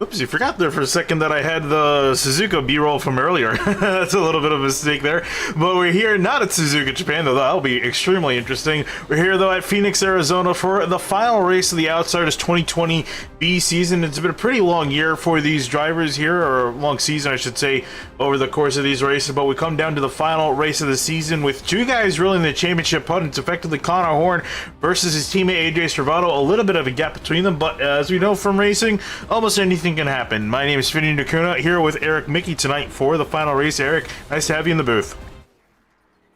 Oops, you forgot there for a second that I had the Suzuka B-roll from earlier. That's a little bit of a mistake there. But we're here not at Suzuka, Japan, though that'll be extremely interesting. We're here, though, at Phoenix, Arizona for the final race of the Outsiders 2020 B season. It's been a pretty long year for these drivers here, or long season, I should say, over the course of these races. But we come down to the final race of the season with two guys really in the championship hunt. It's effectively Connor Horn versus his teammate AJ Stravado. A little bit of a gap between them, but as we know from racing, almost anything can happen. My name is Finian Nakuna, here with Eric Mickey tonight for the final race. Eric, nice to have you in the booth.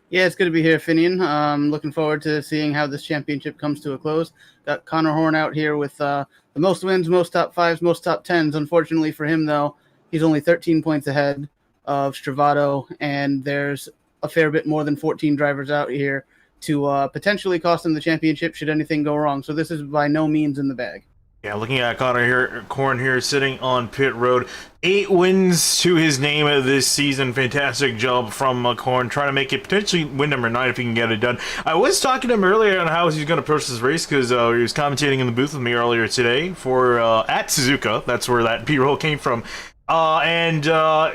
Yeah, it's good to be here, Finian. Looking forward to seeing how this championship comes to a close. Got Connor Horn out here with the most wins, most top fives, most top tens. Unfortunately for him, though, he's only 13 points ahead of Stravado, and there's a fair bit more than 14 drivers out here to potentially cost him the championship should anything go wrong. So this is by no means in the bag. Yeah, looking at Horn here sitting on pit road. 8 wins to his name this season. Fantastic job from Horn, trying to make it potentially win number 9 if he can get it done. I was talking to him earlier on how he's going to approach this race because he was commentating in the booth with me earlier today for at Suzuka. That's where that B-roll came from. And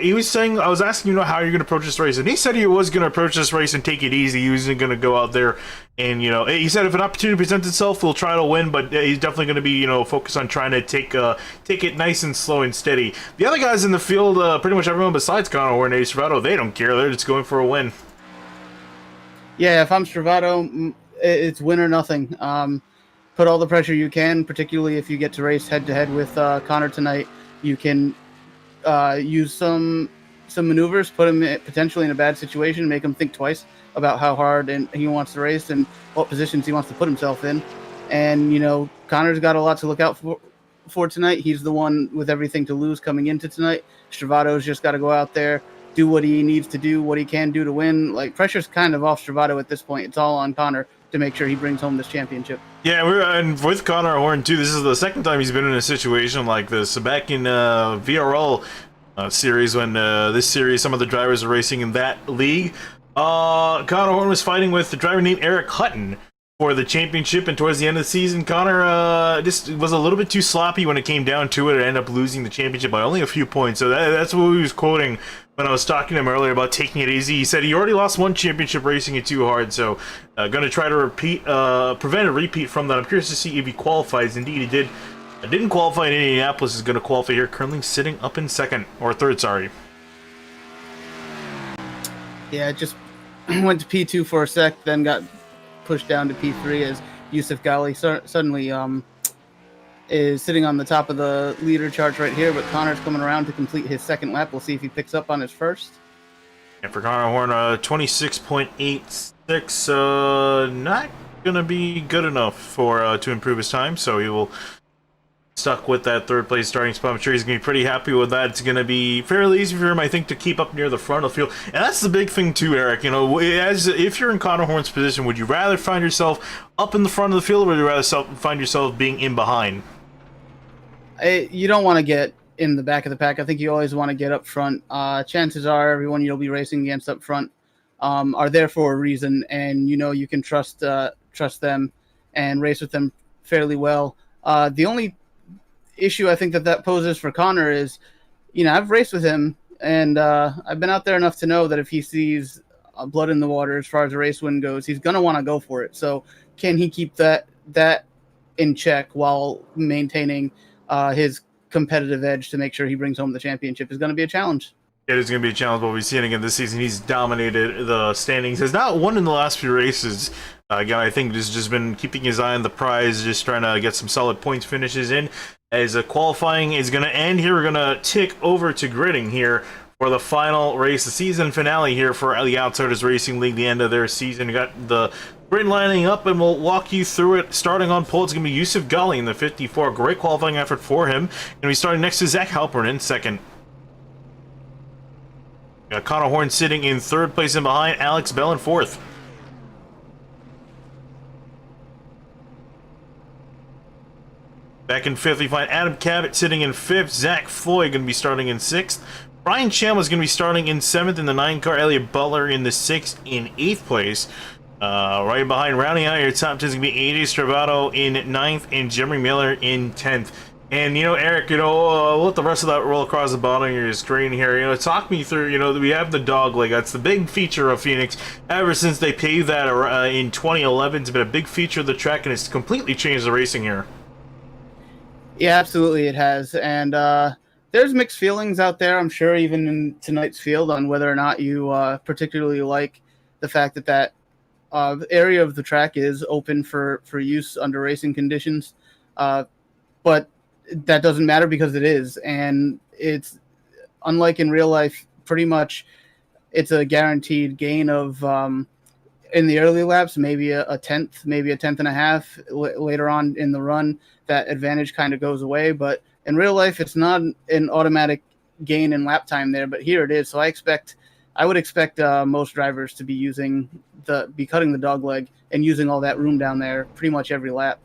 he was saying, I was asking, how you're going to approach this race. And he said he was going to approach this race and take it easy. He wasn't going to go out there and, he said if an opportunity presents itself, he'll try to win. But he's definitely going to be, focused on trying to take it nice and slow and steady. The other guys in the field, pretty much everyone besides Connor Horn and Stravado, they don't care. They're just going for a win. Yeah, if I'm Stravado, it's win or nothing. Put all the pressure you can, particularly if you get to race head-to-head with Connor tonight. You can use some maneuvers, put him potentially in a bad situation, make him think twice about how hard and he wants to race and what positions he wants to put himself in. And Connor's got a lot to look out for tonight. He's the one with everything to lose coming into tonight. Stravado's just got to go out there, do what he needs to do, what he can do to win. Like, pressure's kind of off Stravado at this point. It's all on Connor to make sure he brings home this championship. Yeah, and with Connor Horn too, this is the second time he's been in a situation like this. Back in VRL series, when some of the drivers were racing in that league, Connor Horn was fighting with a driver named Eric Hutton for the championship, and towards the end of the season, Connor just was a little bit too sloppy when it came down to it and ended up losing the championship by only a few points. So that's what he was quoting when I was talking to him earlier about taking it easy. He said he already lost one championship racing it too hard, so going to try to prevent a repeat from that. I'm curious to see if he qualifies. Indeed, he did. Didn't qualify in Indianapolis, is going to qualify here, currently sitting up in third, sorry. Yeah, just went to P2 for a sec, then got pushed down to P3 as Yusuf Ghali suddenly is sitting on the top of the leader charts right here, but Connor's coming around to complete his second lap. We'll see if he picks up on his first. And for Connor Horn, 26.86, not going to be good enough for to improve his time, so he will stuck with that third place starting spot. I'm sure he's going to be pretty happy with that. It's going to be fairly easy for him, I think, to keep up near the front of the field. And that's the big thing too, Eric. If you're in Connor Horn's position, would you rather find yourself up in the front of the field, or would you rather find yourself being in behind? You don't want to get in the back of the pack. I think you always want to get up front. Chances are everyone you'll be racing against up front are there for a reason, and you can trust them and race with them fairly well. The only issue I think that poses for Connor is, I've raced with him, and I've been out there enough to know that if he sees blood in the water as far as a race win goes, he's going to want to go for it. So can he keep that in check while maintaining his competitive edge to make sure he brings home the championship is going to be a challenge. It is going to be a challenge, but we've seen again this season. He's dominated the standings. Has not won in the last few races. Again, I think he's just been keeping his eye on the prize, just trying to get some solid points finishes in. As qualifying is going to end here, we're going to tick over to gridding here for the final race, the season finale here for the Outsiders Racing League, the end of their season. We got the grid lining up, and we'll walk you through it. Starting on pole, it's going to be Yusuf Ghali in the 54. Great qualifying effort for him. Going to be starting next to Zach Halpern in second. Got Connor Horn sitting in third place, and behind Alex Bell in fourth. Back in fifth, we find Adam Cabot sitting in fifth. Zach Floyd going to be starting in sixth. Brian Cham is going to be starting in seventh in the 9 car. Elliot Butler in the sixth in eighth place. Right behind, rounding out your top 10 is going to be AJ Stravado in ninth and Jeremy Miller in 10th. And, Eric, we'll let the rest of that roll across the bottom of your screen here. Talk me through, we have the dog leg. That's the big feature of Phoenix. Ever since they paved that in 2011, it's been a big feature of the track, and it's completely changed the racing here. Yeah, absolutely it has. And there's mixed feelings out there, I'm sure, even in tonight's field, on whether or not you particularly like the fact that the area of the track is open for use under racing conditions. But that doesn't matter because it is. And it's unlike in real life, pretty much it's a guaranteed gain of in the early laps, maybe a tenth, maybe a tenth and a half. Later on in the run, that advantage kind of goes away. But in real life, it's not an automatic gain in lap time there, but here it is. So I would expect most drivers to be cutting the dog leg and using all that room down there pretty much every lap.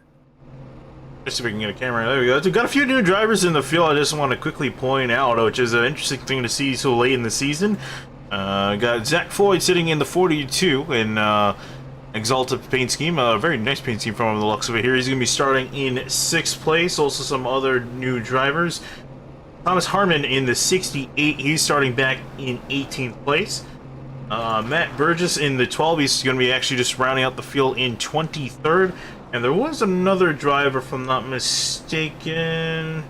Just see if we can get a camera. There we go. We've got a few new drivers in the field. I just want to quickly point out, which is an interesting thing to see so late in the season. Got Zach Floyd sitting in the 42 in Exalted paint scheme. A very nice paint scheme from him, the looks of it here. He's going to be starting in 6th place. Also some other new drivers. Thomas Harmon in the 68. He's starting back in 18th place. Matt Burgess in the 12. He's going to be actually just rounding out the field in 23rd. And there was another driver, if I'm not mistaken.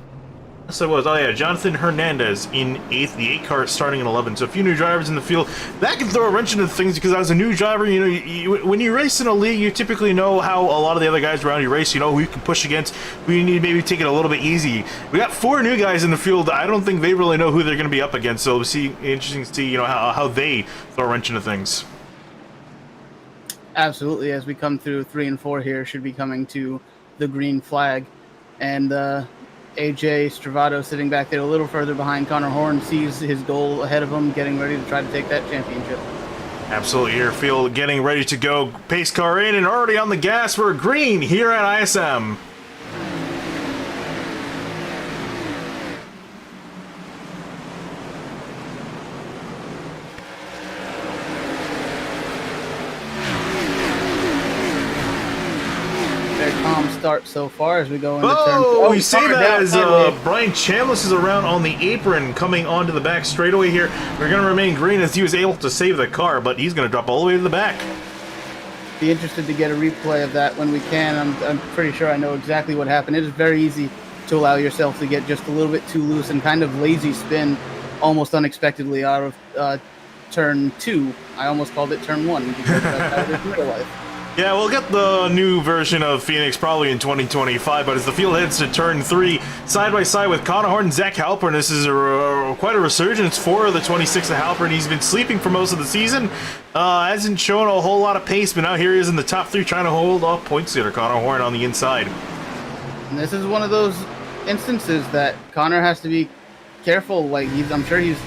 Yes, there was. Oh, yeah, Jonathan Hernandez in 8th. The 8 car starting in 11. So a few new drivers in the field. That can throw a wrench into things because as a new driver, when you race in a league, you typically know how a lot of the other guys around you race. You know who you can push against, who you need to maybe take it a little bit easy. We got 4 new guys in the field. I don't think they really know who they're going to be up against. So it'll be interesting to see, how they throw a wrench into things. Absolutely, as we come through 3 and 4 here, should be coming to the green flag. And AJ Stravato sitting back there a little further behind Connor Horn, sees his goal ahead of him, getting ready to try to take that championship. Absolutely, your field getting ready to go. Pace car in and already on the gas. We're green here at ISM. Start so far as we go into turn. Oh, we say that as Brian Chambliss is around on the apron coming onto the back straightaway here. We're going to remain green as he was able to save the car, but he's going to drop all the way to the back. Be interested to get a replay of that when we can. I'm pretty sure I know exactly what happened. It is very easy to allow yourself to get just a little bit too loose and kind of lazy spin almost unexpectedly out of turn 2. I almost called it turn 1 because that's how it is in real life. Yeah, we'll get the new version of Phoenix probably in 2025, but as the field heads to turn 3, side by side with Connor Horton and Zach Halpern, this is quite a resurgence for the 26 of Halpern. He's been sleeping for most of the season, hasn't shown a whole lot of pace, but now here he is in the top 3 trying to hold off points leader Connor Horton on the inside. And this is one of those instances that Connor has to be careful. Like I'm sure he's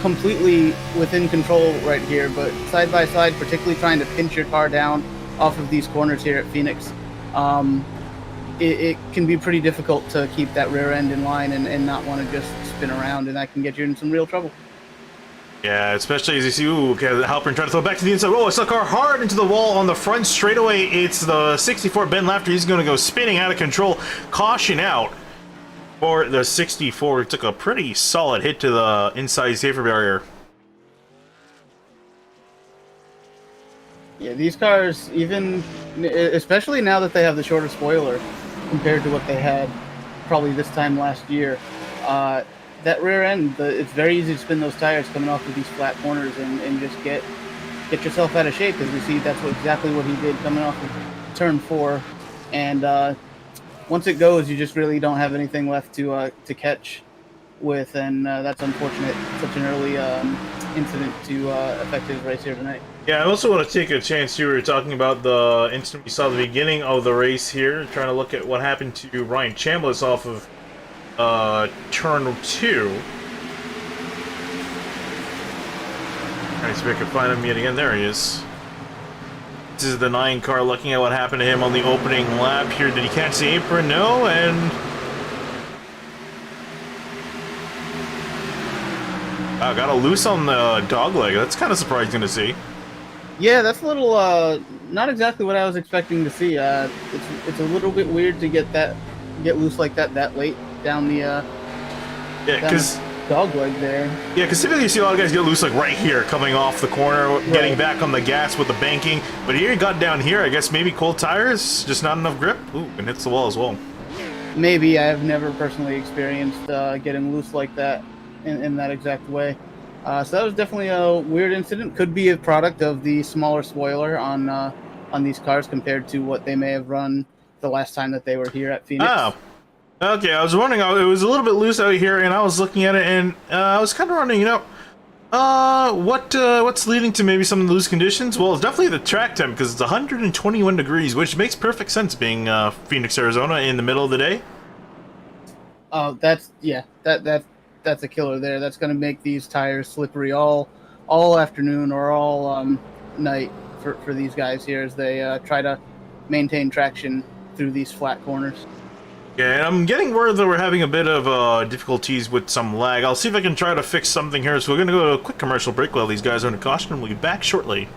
completely within control right here, but side by side, particularly trying to pinch your car down off of these corners here at Phoenix, it can be pretty difficult to keep that rear end in line and not want to just spin around, and that can get you in some real trouble. Yeah, especially as you see, Halpern trying to throw it back to the inside. Oh, it's the car hard into the wall on the front straightaway. It's the 64 Ben Lafter. He's going to go spinning out of control. Caution out for the 64. It took a pretty solid hit to the inside safer barrier. Yeah, these cars, especially now that they have the shorter spoiler compared to what they had probably this time last year, that rear end, it's very easy to spin those tires coming off of these flat corners and just get yourself out of shape, because we see that's exactly what he did coming off of turn 4. And once it goes, you just really don't have anything left to catch with, and that's unfortunate. Such an early incident to affect his race here tonight. Yeah, I also want to take a chance here. We were talking about the incident we saw at the beginning of the race here, trying to look at what happened to Ryan Chambliss off of turn 2. Trying to see if I can find him yet again. There he is. This is the 9 car looking at what happened to him on the opening lap here. Did he catch the apron? No, and got a loose on the dog leg. That's kind of surprising to see. Yeah, that's a little not exactly what I was expecting to see. It's a little bit weird to get loose like that late. down the Yeah, because dog leg there. Yeah, because typically you see a lot of guys get loose like right here, coming off the corner, getting back on the gas with the banking. But here you got down here, I guess maybe cold tires, just not enough grip. Ooh, and hits the wall as well. Maybe. I have never personally experienced getting loose like that in that exact way. So that was definitely a weird incident. Could be a product of the smaller spoiler on these cars compared to what they may have run the last time that they were here at Phoenix. Oh. Okay, I was wondering, it was a little bit loose out here, and I was looking at it, and I was kind of wondering, you know, what's leading to maybe some of the loose conditions? Well, it's definitely the track temp, because it's 121 degrees, which makes perfect sense being Phoenix, Arizona in the middle of the day. Oh, that's a killer there. That's going to make these tires slippery all afternoon or all night for these guys here as they try to maintain traction through these flat corners. Yeah, and I'm getting word that we're having a bit of difficulties with some lag. I'll see if I can try to fix something here. So we're going to go to a quick commercial break while these guys are under caution, and we'll be back shortly.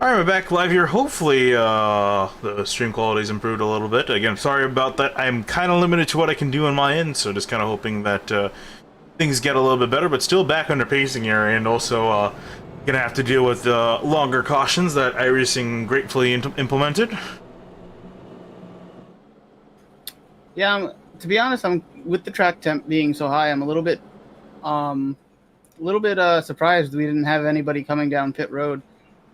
Alright, we're back live here. Hopefully, the stream quality's improved a little bit. Again, sorry about that. I'm kind of limited to what I can do on my end, so just kind of hoping that things get a little bit better, but still back under pacing here, and also gonna have to deal with longer cautions that iRacing gratefully implemented. Yeah, to be honest, I'm with the track temp being so high, I'm a little bit surprised we didn't have anybody coming down pit road.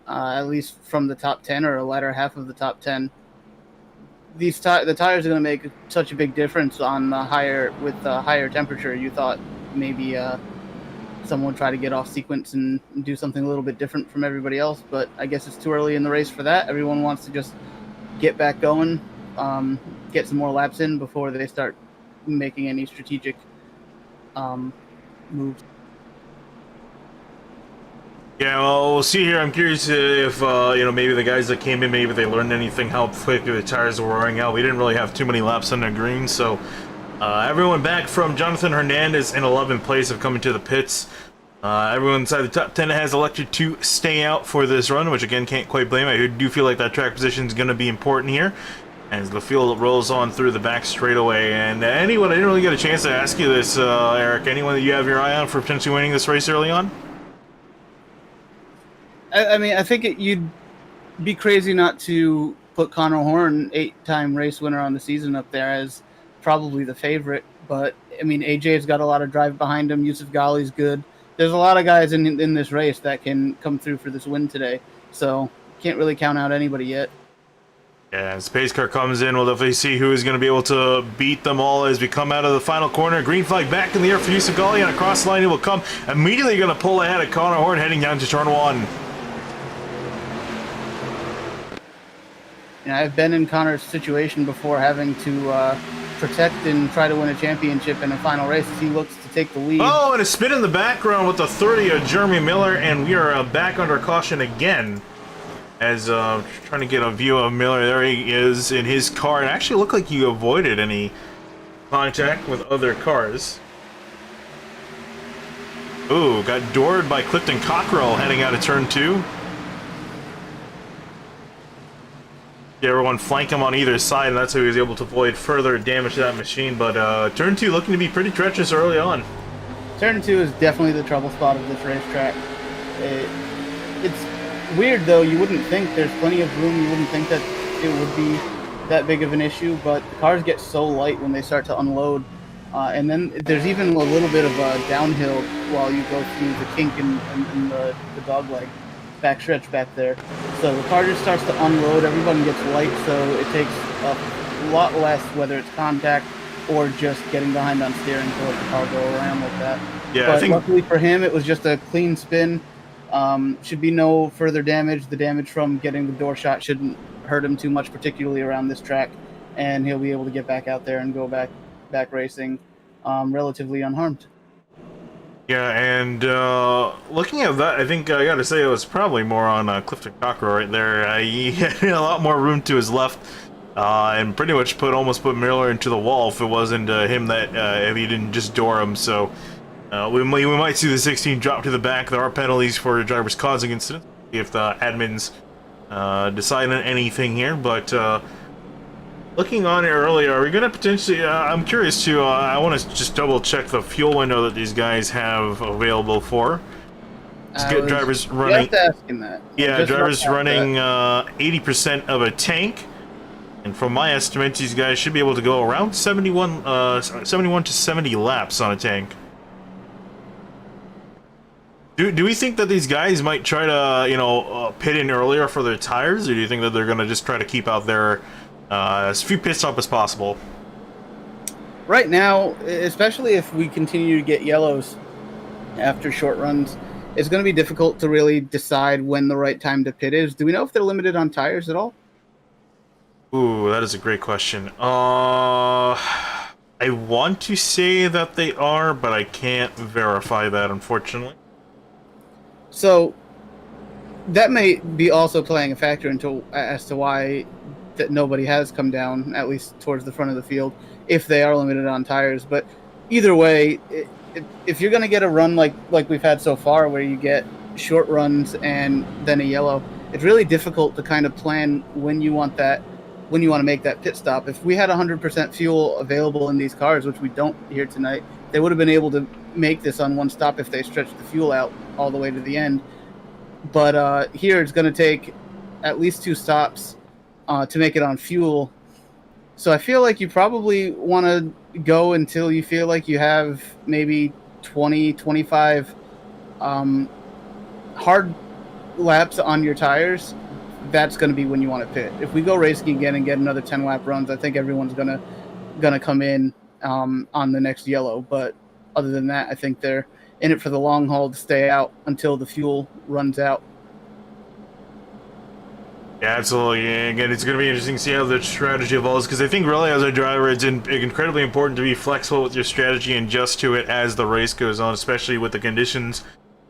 At least from the top 10 or a latter half of the top 10. The tires are going to make such a big difference on the higher temperature. You thought maybe someone would try to get off sequence and do something a little bit different from everybody else, but I guess it's too early in the race for that. Everyone wants to just get back going, get some more laps in before they start making any strategic moves. Yeah, well, we'll see here. I'm curious if, you know, maybe the guys that came in, maybe they learned anything, how quick the tires were wearing out. We didn't really have too many laps on the green, so everyone back from Jonathan Hernandez in 11th place have come into the pits. Everyone inside the top 10 has elected to stay out for this run, which, again, can't quite blame. I do feel like that track position is going to be important here as the field rolls on through the back straightaway. And anyone, I didn't really get a chance to ask you this, Eric, anyone that you have your eye on for potentially winning this race early on? I mean, I think you'd be crazy not to put Connor Horn, 8-time race winner on the season, up there as probably the favorite. But, I mean, AJ's got a lot of drive behind him. Yusuf Ghali's good. There's a lot of guys in this race that can come through for this win today. So, can't really count out anybody yet. Yeah, as pace car comes in, we'll definitely see who is going to be able to beat them all as we come out of the final corner. Green flag back in the air for Yusuf Ghali, and across the line he will come. Immediately going to pull ahead of Connor Horn heading down to turn 1. You know, I've been in Connor's situation before, having to protect and try to win a championship in a final race as he looks to take the lead. Oh, and a spin in the background with the 30 of Jeremy Miller, and we are back under caution again. As trying to get a view of Miller. There he is in his car. It actually looked like he avoided any contact with other cars. Ooh, got doored by Clifton Cockrell heading out of turn 2. Yeah, everyone flanked him on either side, and that's how he was able to avoid further damage to that machine. But turn 2 looking to be pretty treacherous early on. Turn 2 is definitely the trouble spot of this racetrack. It's weird, though. You wouldn't think there's plenty of room. You wouldn't think that it would be that big of an issue, but the cars get so light when they start to unload. And then there's even a little bit of a downhill while you go through the kink in the dogleg backstretch back there. So the car just starts to unload. Everyone gets light, so it takes a lot less, whether it's contact or just getting behind on steering to let the car go around like that. Yeah, but I think luckily for him, it was just a clean spin. Should be no further damage. The damage from getting the door shot shouldn't hurt him too much, particularly around this track, and he'll be able to get back out there and go back racing relatively unharmed. Yeah, and looking at that, I think I gotta say it was probably more on Clifton Cockrell right there. He had a lot more room to his left, and pretty much almost put Miller into the wall if it wasn't him that if he didn't just door him. So we might see the 16 drop to the back. There are penalties for drivers causing incidents if the admins decide on anything here, but. Looking on it earlier, are we going to potentially... I'm curious to... I want to just double-check the fuel window that these guys have available for. Let's get drivers running... Just asking that. Yeah, drivers running 80% of a tank. And from my estimates, these guys should be able to go around 71 to 70 laps on a tank. Do we think that these guys might try to, pit in earlier for their tires? Or do you think that they're going to just try to keep out their... as few pit stop as possible? Right now, especially if we continue to get yellows after short runs, it's going to be difficult to really decide when the right time to pit is. Do we know if they're limited on tires at all? Ooh, that is a great question. I want to say that they are, but I can't verify that, unfortunately. So that may be also playing a factor as to why that nobody has come down, at least towards the front of the field, if they are limited on tires. But either way, if you're going to get a run like we've had so far, where you get short runs and then a yellow, it's really difficult to kind of plan when you want to make that pit stop. If we had 100% fuel available in these cars, which we don't here tonight, they would have been able to make this on one stop if they stretched the fuel out all the way to the end. But here it's going to take at least 2 stops to make it on fuel. So I feel like you probably want to go until you feel like you have maybe 20, 25 hard laps on your tires. That's going to be when you want to pit. If we go racing again and get another 10 lap runs, I think everyone's gonna come in on the next yellow. But other than that, I think they're in it for the long haul to stay out until the fuel runs out. Yeah, absolutely. Again, it's going to be interesting to see how the strategy evolves, because I think really as a driver, it's incredibly important to be flexible with your strategy and adjust to it as the race goes on, especially with the conditions.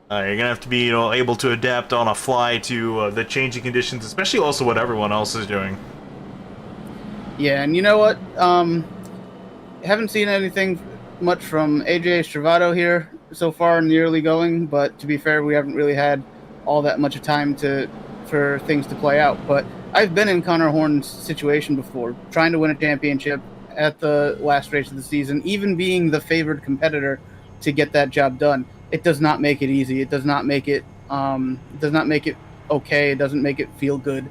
You're going to have to be able to adapt on a fly to the changing conditions, especially also what everyone else is doing. Yeah, and you know what? Haven't seen anything much from AJ Stravato here so far in the early going, but to be fair, we haven't really had all that much time for things to play out. But I've been in Connor Horn's situation before, trying to win a championship at the last race of the season, even being the favored competitor to get that job done. It does not make it easy. It does not make it okay. It doesn't make it feel good.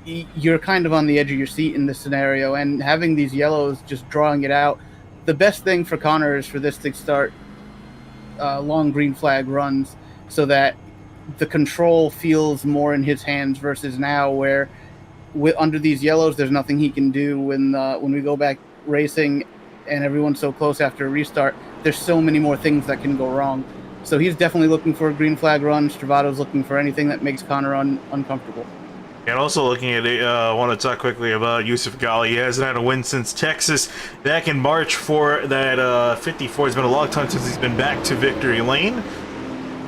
You're kind of on the edge of your seat in this scenario, and having these yellows just drawing it out. The best thing for Connor is for this to start long green flag runs, so that the control feels more in his hands versus now, where under these yellows, there's nothing he can do when we go back racing and everyone's so close after a restart. There's so many more things that can go wrong. So he's definitely looking for a green flag run. Stravato's looking for anything that makes Connor uncomfortable. And also looking at it, I want to talk quickly about Yusuf Ghali. He hasn't had a win since Texas back in March for that 54. It's been a long time since he's been back to victory lane.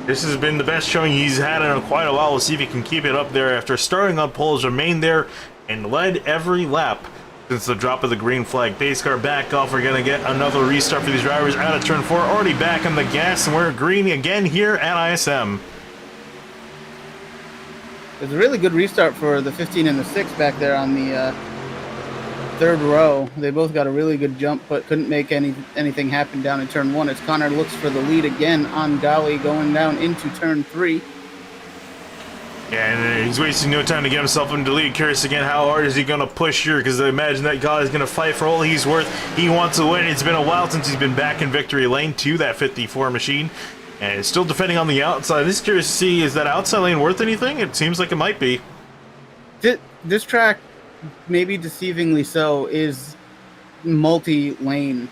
This has been the best showing he's had in quite a while. We'll see if he can keep it up there after starting on poles, remained there, and led every lap since the drop of the green flag. Pace car back off. We're going to get another restart for these drivers out of turn 4. Already back on the gas, and we're green again here at ISM. It's a really good restart for the 15 and the 6 back there on the third row. They both got a really good jump, but couldn't make anything happen down in turn 1 as Connor looks for the lead again on Gali going down into turn 3. Yeah, and he's wasting no time to get himself into the lead. Curious again, how hard is he going to push here? Because I imagine that guy is going to fight for all he's worth. He wants to win. It's been a while since he's been back in victory lane to that 54 machine. And it's still defending on the outside. Just curious to see, is that outside lane worth anything? It seems like it might be. This track, maybe deceivingly so, is multi-lane.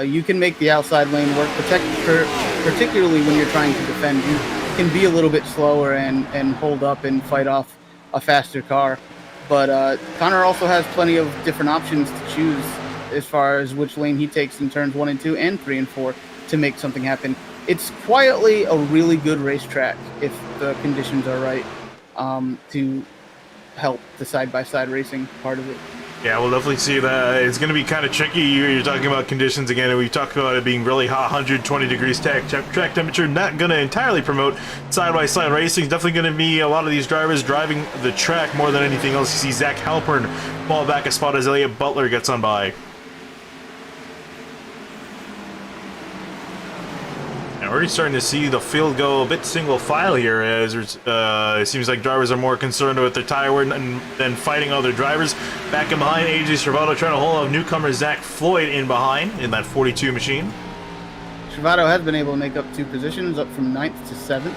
You can make the outside lane work, particularly when you're trying to defend. You can be a little bit slower and hold up and fight off a faster car. But Connor also has plenty of different options to choose as far as which lane he takes in turns 1 and 2 and 3 and 4 to make something happen. It's quietly a really good racetrack if the conditions are right to help the side-by-side racing part of it. Yeah, we'll definitely see that. It's going to be kind of tricky. You're talking about conditions again, and we've talked about it being really hot, 120 degrees track temperature. Not going to entirely promote side-by-side racing. It's definitely going to be a lot of these drivers driving the track more than anything else. You see Zach Halpern fall back a spot as Elliott Butler gets on by. And already starting to see the field go a bit single file here, as it seems like drivers are more concerned with their tire wear than fighting other drivers. Back in behind, AJ Stravato trying to hold off newcomer Zach Floyd in behind in that 42 machine. Stravato has been able to make up 2 positions, up from 9th to 7th.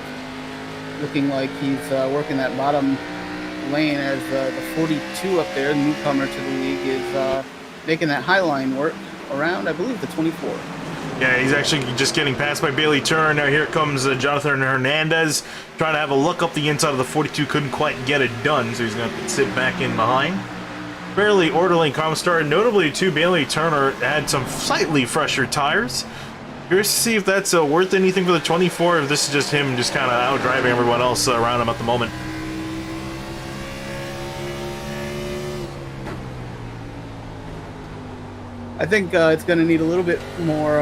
Looking like he's working that bottom lane as the 42 up there, the newcomer to the league, is making that high line work around, I believe, the 24. Yeah, he's actually just getting passed by Bailey Turner. Now here comes Jonathan Hernandez trying to have a look up the inside of the 42. Couldn't quite get it done, so he's going to sit back in behind. Fairly orderly calm start. Notably, too, Bailey Turner had some slightly fresher tires. Curious to see if that's worth anything for the 24, if this is just him just kind of out driving everyone else around him at the moment. I think it's going to need a little bit more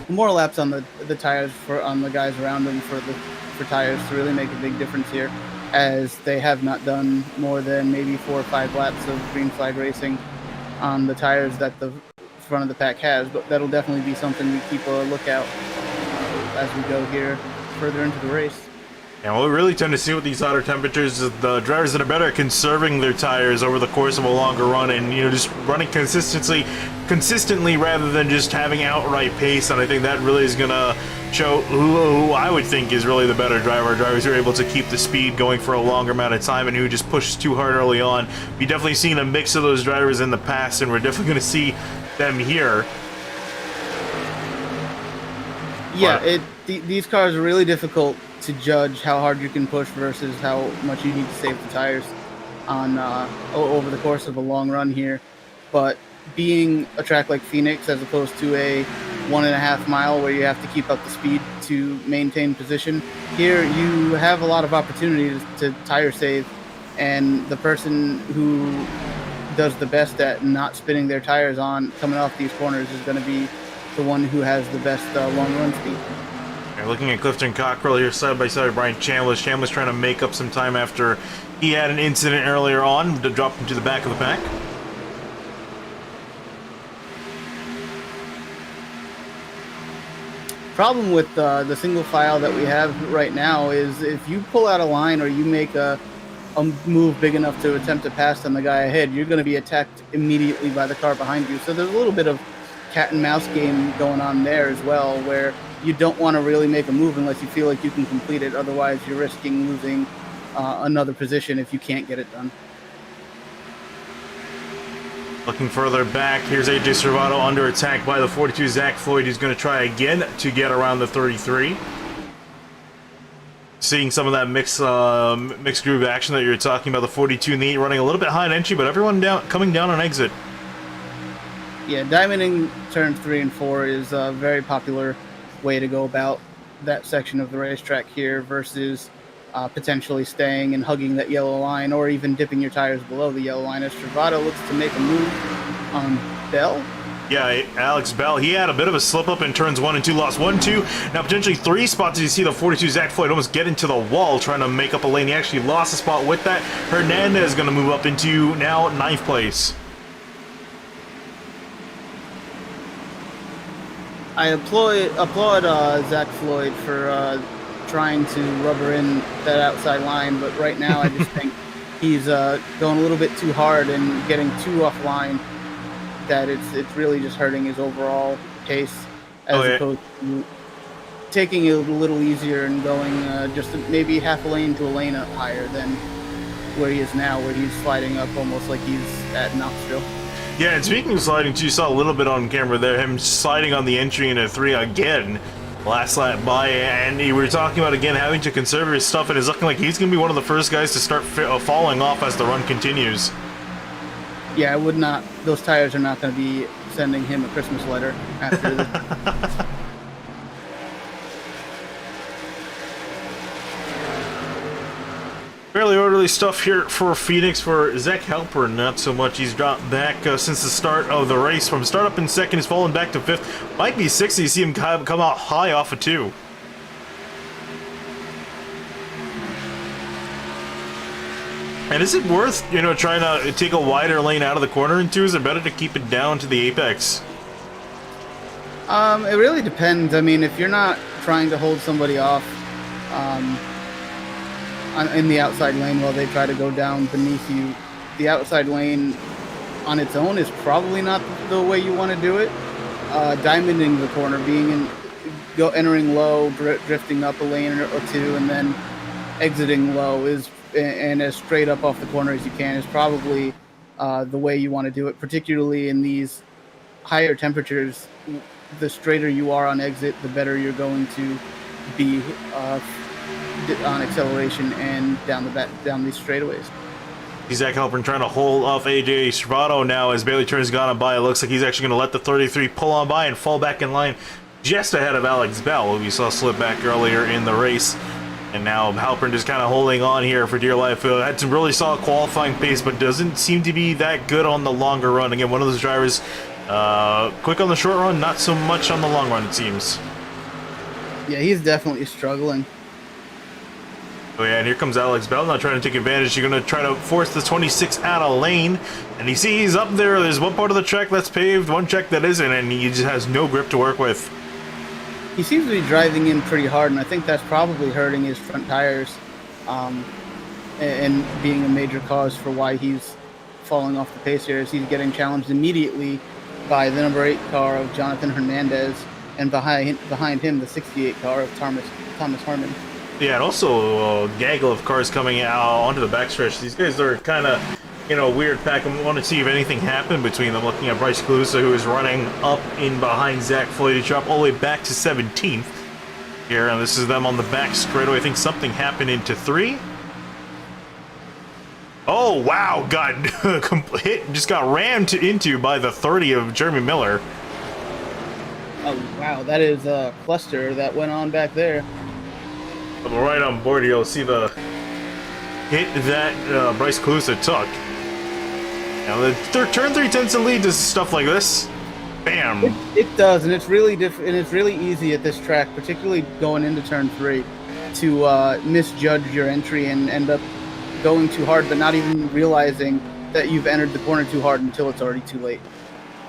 laps on the tires on the guys around them for tires to really make a big difference here, as they have not done more than maybe 4 or 5 laps of green flag racing on the tires that the front of the pack has. But that'll definitely be something we keep a lookout as we go here further into the race. And what we really tend to see with these hotter temperatures is the drivers that are better at conserving their tires over the course of a longer run, and just running consistently rather than just having outright pace. And I think that really is going to show who I would think is really the better driver. Drivers who are able to keep the speed going for a longer amount of time and who just pushes too hard early on. We've definitely seen a mix of those drivers in the past, and we're definitely going to see them here. Yeah, these cars are really difficult to judge how hard you can push versus how much you need to save the tires on over the course of a long run here. But being a track like Phoenix, as opposed to a 1.5 mile where you have to keep up the speed to maintain position, here you have a lot of opportunities to tire save, and the person who does the best at not spinning their tires on coming off these corners is going to be the one who has the best long run speed. You're looking at Clifton Cockrell here side by side with Brian Chambliss. Chambliss trying to make up some time after he had an incident earlier on to drop him to the back of the pack. Problem with the single file that we have right now is if you pull out a line or you make a move big enough to attempt to pass on the guy ahead, you're going to be attacked immediately by the car behind you. So there's a little bit of cat and mouse game going on there as well, where you don't want to really make a move unless you feel like you can complete it. Otherwise, you're risking losing another position if you can't get it done. Looking further back, here's AJ Servato under attack by the 42 Zach Floyd, who's going to try again to get around the 33. Seeing some of that mixed groove action that you're talking about. The 42 Neat running a little bit high on entry, but everyone coming down on exit. Yeah, diamonding turns 3 and 4 is a very popular way to go about that section of the racetrack here versus potentially staying and hugging that yellow line, or even dipping your tires below the yellow line, as Travato looks to make a move on Bell. Yeah, Alex Bell, he had a bit of a slip up in turns 1 and 2, lost 1, 2. Now potentially 3 spots. You see the 42 Zach Floyd almost get into the wall trying to make up a lane. He actually lost a spot with that. Hernandez is going to move up into now 9th place. I applaud Zach Floyd for trying to rubber in that outside line, but right now I just think he's going a little bit too hard and getting too offline, that it's really just hurting his overall pace, as opposed to taking it a little easier and going just maybe half a lane to a lane up higher than where he is now, where he's sliding up almost like he's at Knoxville. Yeah, and speaking of sliding, too, you saw a little bit on camera there, him sliding on the entry into 3 again. Last lap by, and we were talking about again having to conserve his stuff, and it's looking like he's going to be one of the first guys to start falling off as the run continues. Yeah, I would not. Those tires are not going to be sending him a Christmas letter after this. Fairly orderly stuff here for Phoenix. For Zach Halpern, not so much. He's dropped back since the start of the race. From startup in 2nd, he's fallen back to 5th. Might be 6th. You see him come out high off of 2. And is it worth, trying to take a wider lane out of the corner in 2? Is it better to keep it down to the apex? It really depends. I mean, if you're not trying to hold somebody off in the outside lane while they try to go down beneath you, the outside lane on its own is probably not the way you want to do it. Diamonding the corner, entering low, drifting up a lane or 2, and then exiting low and as straight up off the corner as you can is probably the way you want to do it, particularly in these higher temperatures. The straighter you are on exit, the better you're going to be on acceleration and down these straightaways. Zach Halpern trying to hold off AJ Stravato now as Bailey turns gone by. It looks like he's actually going to let the 33 pull on by and fall back in line just ahead of Alex Bell, who we saw slip back earlier in the race. And now Halpern just kind of holding on here for dear life. Had some really solid qualifying pace, but doesn't seem to be that good on the longer run. Again, one of those drivers, quick on the short run, not so much on the long run, it seems. Yeah, he's definitely struggling. Oh yeah, and here comes Alex Bell now trying to take advantage. You're going to try to force the 26 out of lane. And you see he's up there. There's one part of the track that's paved, one track that isn't, and he just has no grip to work with. He seems to be driving in pretty hard, and I think that's probably hurting his front tires and being a major cause for why he's falling off the pace here, as he's getting challenged immediately by the number 8 car of Jonathan Hernandez, and behind him, the 68 car of Thomas Harmon. Yeah, and also a gaggle of cars coming out onto the backstretch. These guys are kind of, weird pack. I want to see if anything happened between them. Looking at Bryce Calusa, who is running up in behind Zach Floyd. He dropped all the way back to 17th here, and this is them on the back straightaway. I think something happened into 3. Oh, wow, just got rammed into by the 30 of Jeremy Miller. Oh, wow, that is a cluster that went on back there. Right on board, you'll see the hit that Bryce Calusa took. Now, the turn 3 tends to lead to stuff like this. Bam! It does, and it's really and it's really easy at this track, particularly going into turn 3, to misjudge your entry and end up going too hard, but not even realizing that you've entered the corner too hard until it's already too late.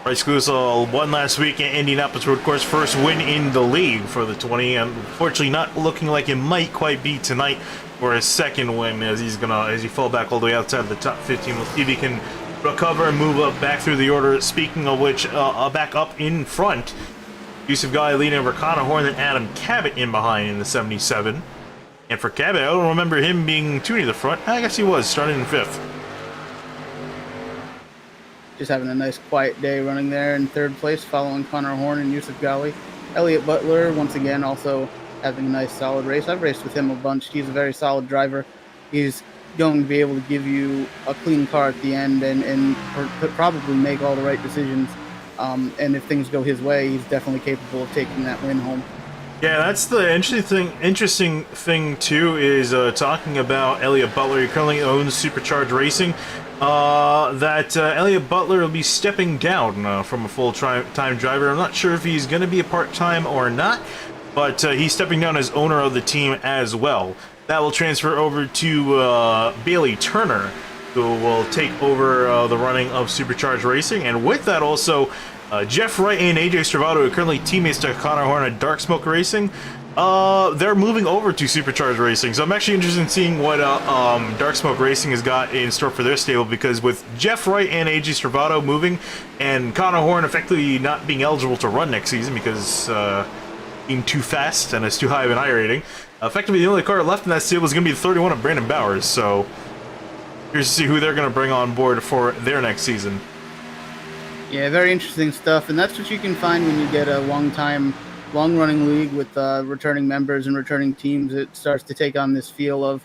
Bryce Calusa won last week in Indianapolis Road Course, first win in the league for the 20. Unfortunately, not looking like it might quite be tonight for his second win, as he fall back all the way outside of the top 15. We'll see if he can recover and move up back through the order. Speaking of which, back up in front, Yusuf Ghali leading over Connor Horn, then Adam Cabot in behind in the 77. And for Cabot, I don't remember him being too near the front. I guess he was, starting in 5th. Just having a nice quiet day running there in 3rd place, following Connor Horn and Yusuf Ghali. Elliott Butler, once again, also having a nice solid race. I've raced with him a bunch. He's a very solid driver. He's going to be able to give you a clean car at the end and probably make all the right decisions. And if things go his way, he's definitely capable of taking that win home. Yeah, that's the interesting thing too is talking about Elliot Butler. He currently owns Supercharged Racing. Elliot Butler will be stepping down from a full-time driver. I'm not sure if he's going to be a part-time or not, but he's stepping down as owner of the team as well. That will transfer over to Bailey Turner, who will take over the running of Supercharged Racing, and with that also Jeff Wright and AJ Stravado are currently teammates to Connor Horn at Dark Smoke Racing. They're moving over to Supercharged Racing, so I'm actually interested in seeing what Dark Smoke Racing has got in store for their stable, because with Jeff Wright and AJ Stravado moving, and Connor Horn effectively not being eligible to run next season because being too fast and it's too high of an I rating, effectively the only car left in that stable is going to be the 31 of Brandon Bowers, so here's to see who they're going to bring on board for their next season. Yeah, very interesting stuff, and that's what you can find when you get a long-running league with returning members and returning teams. It starts to take on this feel of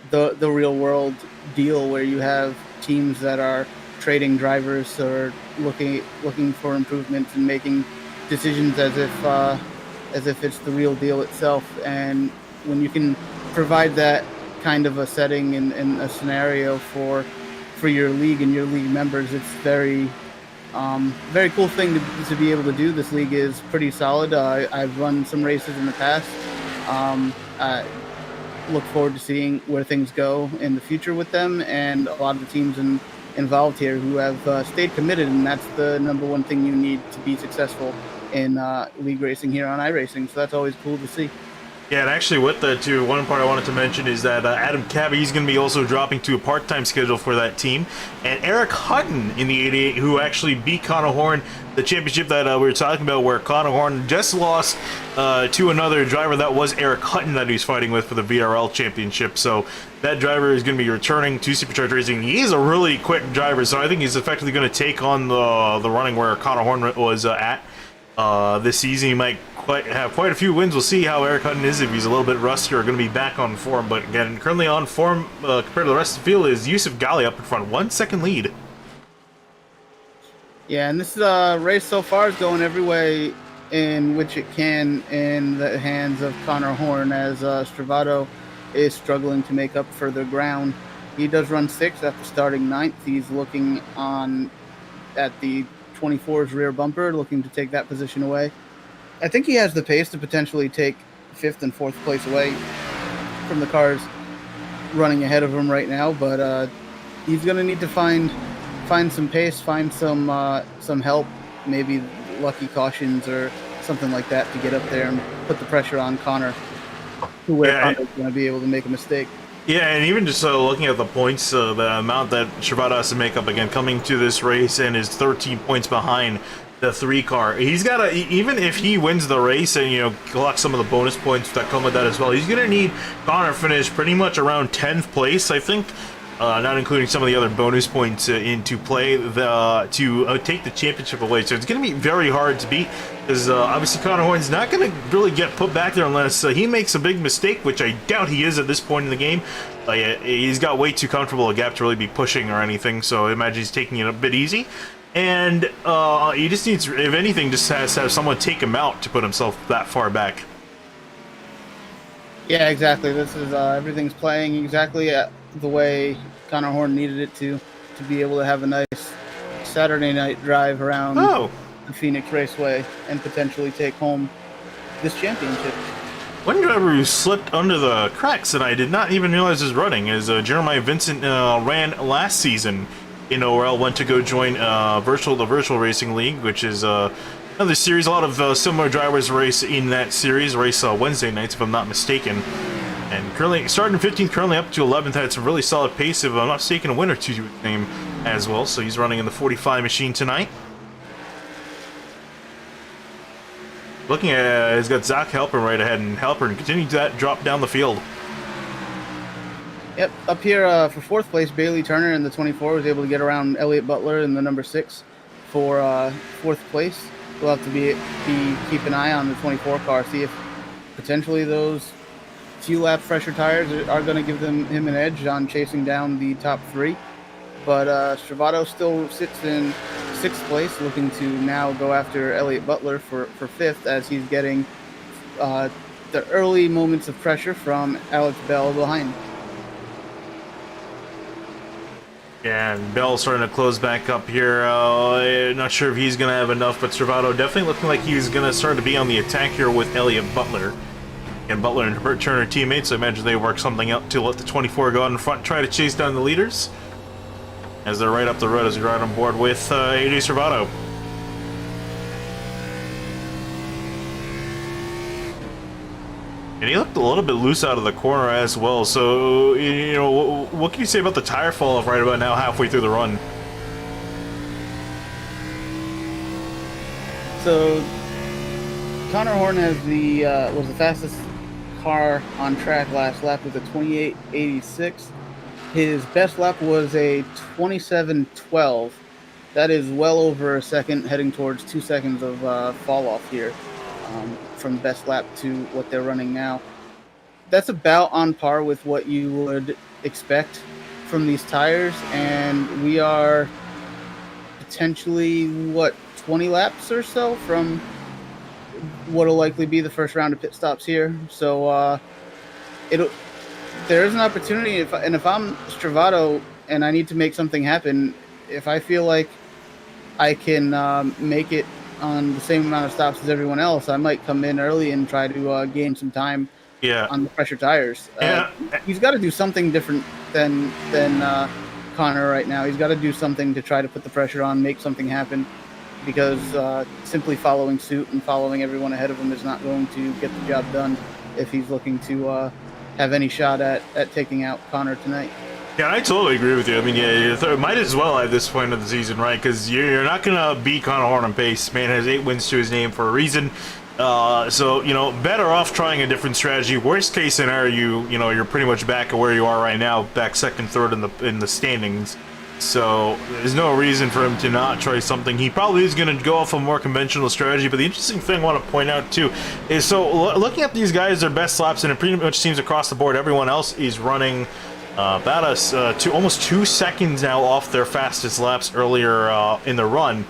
the real-world deal, where you have teams that are trading drivers or looking for improvements and making decisions as if it's the real deal itself. And when you can provide that kind of a setting and a scenario for your league and your league members, it's very cool thing to be able to do. This league is pretty solid. I've run some races in the past. I look forward to seeing where things go in the future with them, and a lot of the teams involved here who have stayed committed, and that's the number one thing you need to be successful in league racing here on iRacing. So that's always cool to see. Yeah, and actually with that too, one part I wanted to mention is that Adam Cabby, he's going to be also dropping to a part-time schedule for that team. And Eric Hutton in the 88, who actually beat Connor Horn, the championship that we were talking about, where Connor Horn just lost to another driver. That was Eric Hutton that he's fighting with for the VRL championship. So that driver is going to be returning to Supercharged Racing. He is a really quick driver, so I think he's effectively going to take on the running where Connor Horn was at. This season he might have quite a few wins. We'll see how Eric Hutton is, if he's a little bit rusty or going to be back on form. But again, currently on form compared to the rest of the field is Yusuf Gali up in front, 1 second lead. Yeah, and this race so far is going every way in which it can in the hands of Connor Horn, as Stravado is struggling to make up for the ground. He does run 6th after starting 9th. He's looking on at the 24's rear bumper, looking to take that position away. I think he has the pace to potentially take 5th and 4th place away from the cars running ahead of him right now, but he's going to need to find some pace, find some help, maybe lucky cautions or something like that to get up there and put the pressure on Connor, Connor's going to be able to make a mistake. Yeah, and even just looking at the points, the amount that Stravado has to make up, again, coming to this race and is 13 points behind the 3 car. He's got to, even if he wins the race and, collect some of the bonus points that come with that as well, he's going to need Connor finish pretty much around 10th place, I think, not including some of the other bonus points into play to take the championship away. So it's going to be very hard to beat, because obviously Connor Horn's not going to really get put back there unless he makes a big mistake, which I doubt he is at this point in the game. He's got way too comfortable a gap to really be pushing or anything, so I imagine he's taking it a bit easy. And he just needs, if anything, just has to have someone take him out to put himself that far back. Yeah, exactly. This is everything's playing exactly the way Connor Horn needed it to be able to have a nice Saturday night drive around the Phoenix Raceway and potentially take home this championship. One driver who slipped under the cracks and I did not even realize was running is Jeremiah Vincent. Ran last season in ORL, went to go join the Virtual Racing League, which is another series. A lot of similar drivers race in that series. Race Wednesday nights, if I'm not mistaken. And currently starting 15th, currently up to 11th. Had some really solid pace. If I'm not mistaken, a win or two to his name as well. So he's running in the 45 machine tonight. Looking at, he's got Zach Halpern right ahead, and Halpern continuing to drop down the field. Yep, up here for 4th place, Bailey Turner in the 24 was able to get around Elliot Butler in the number 6 for 4th place. We'll have to keep an eye on the 24 car, see if potentially those few lap fresher tires are going to give him an edge on chasing down the top 3. But Stravado still sits in 6th place, looking to now go after Elliot Butler for 5th, as he's getting the early moments of pressure from Alex Bell behind. Yeah, and Bell's starting to close back up here. Not sure if he's going to have enough, but Servato definitely looking like he's going to start to be on the attack here with Elliott Butler. And Butler and Herbert Turner teammates, I imagine they work something out to let the 24 go out in front and try to chase down the leaders. As they're right up the road as we ride on board with AJ Servato. And he looked a little bit loose out of the corner as well, so, you know, what can you say about the tire fall off right about now halfway through the run? So, Connor Horn has was the fastest car on track last lap with a 28.86. His best lap was a 27.12. That is well over a second, heading towards 2 seconds of fall off here. From best lap to what they're running now. That's about on par with what you would expect from these tires, and we are potentially, 20 laps or so from what'll likely be the first round of pit stops here. So there is an opportunity, if I'm Stravato and I need to make something happen, if I feel like I can make it on the same amount of stops as everyone else, I might come in early and try to gain some time on the pressure tires. He's got to do something different than Connor right now. He's got to do something to try to put the pressure on, make something happen, because simply following suit and following everyone ahead of him is not going to get the job done if he's looking to have any shot at taking out Connor tonight. Yeah, I totally agree with you. I mean, yeah, you might as well at this point of the season, right? Because you're not going to beat Connor Horn on pace. Man has 8 wins to his name for a reason. So, you know, better off trying a different strategy. Worst case scenario, you know, you're pretty much back at where you are right now, back second, third in the standings. So there's no reason for him to not try something. He probably is going to go off a more conventional strategy. But the interesting thing I want to point out too is, so looking at these guys, their best laps, and it pretty much seems across the board, everyone else is running about us almost 2 seconds now off their fastest laps earlier in the run.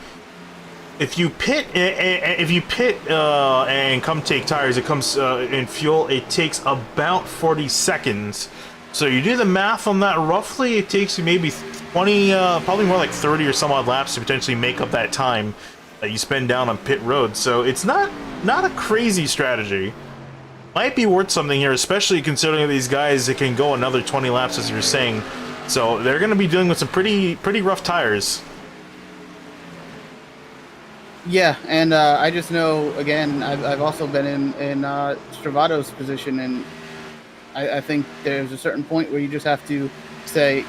If you pit and come take tires, it comes in fuel. It takes about 40 seconds. So you do the math on that. Roughly, it takes you maybe 20, probably more like 30 or some odd laps to potentially make up that time that you spend down on pit road. So it's not a crazy strategy. Might be worth something here, especially considering these guys that can go another 20 laps, as you're saying. So they're going to be dealing with some pretty rough tires. Yeah, and I just know, again, I've also been in Stravato's position, and I think there's a certain point where you just have to say,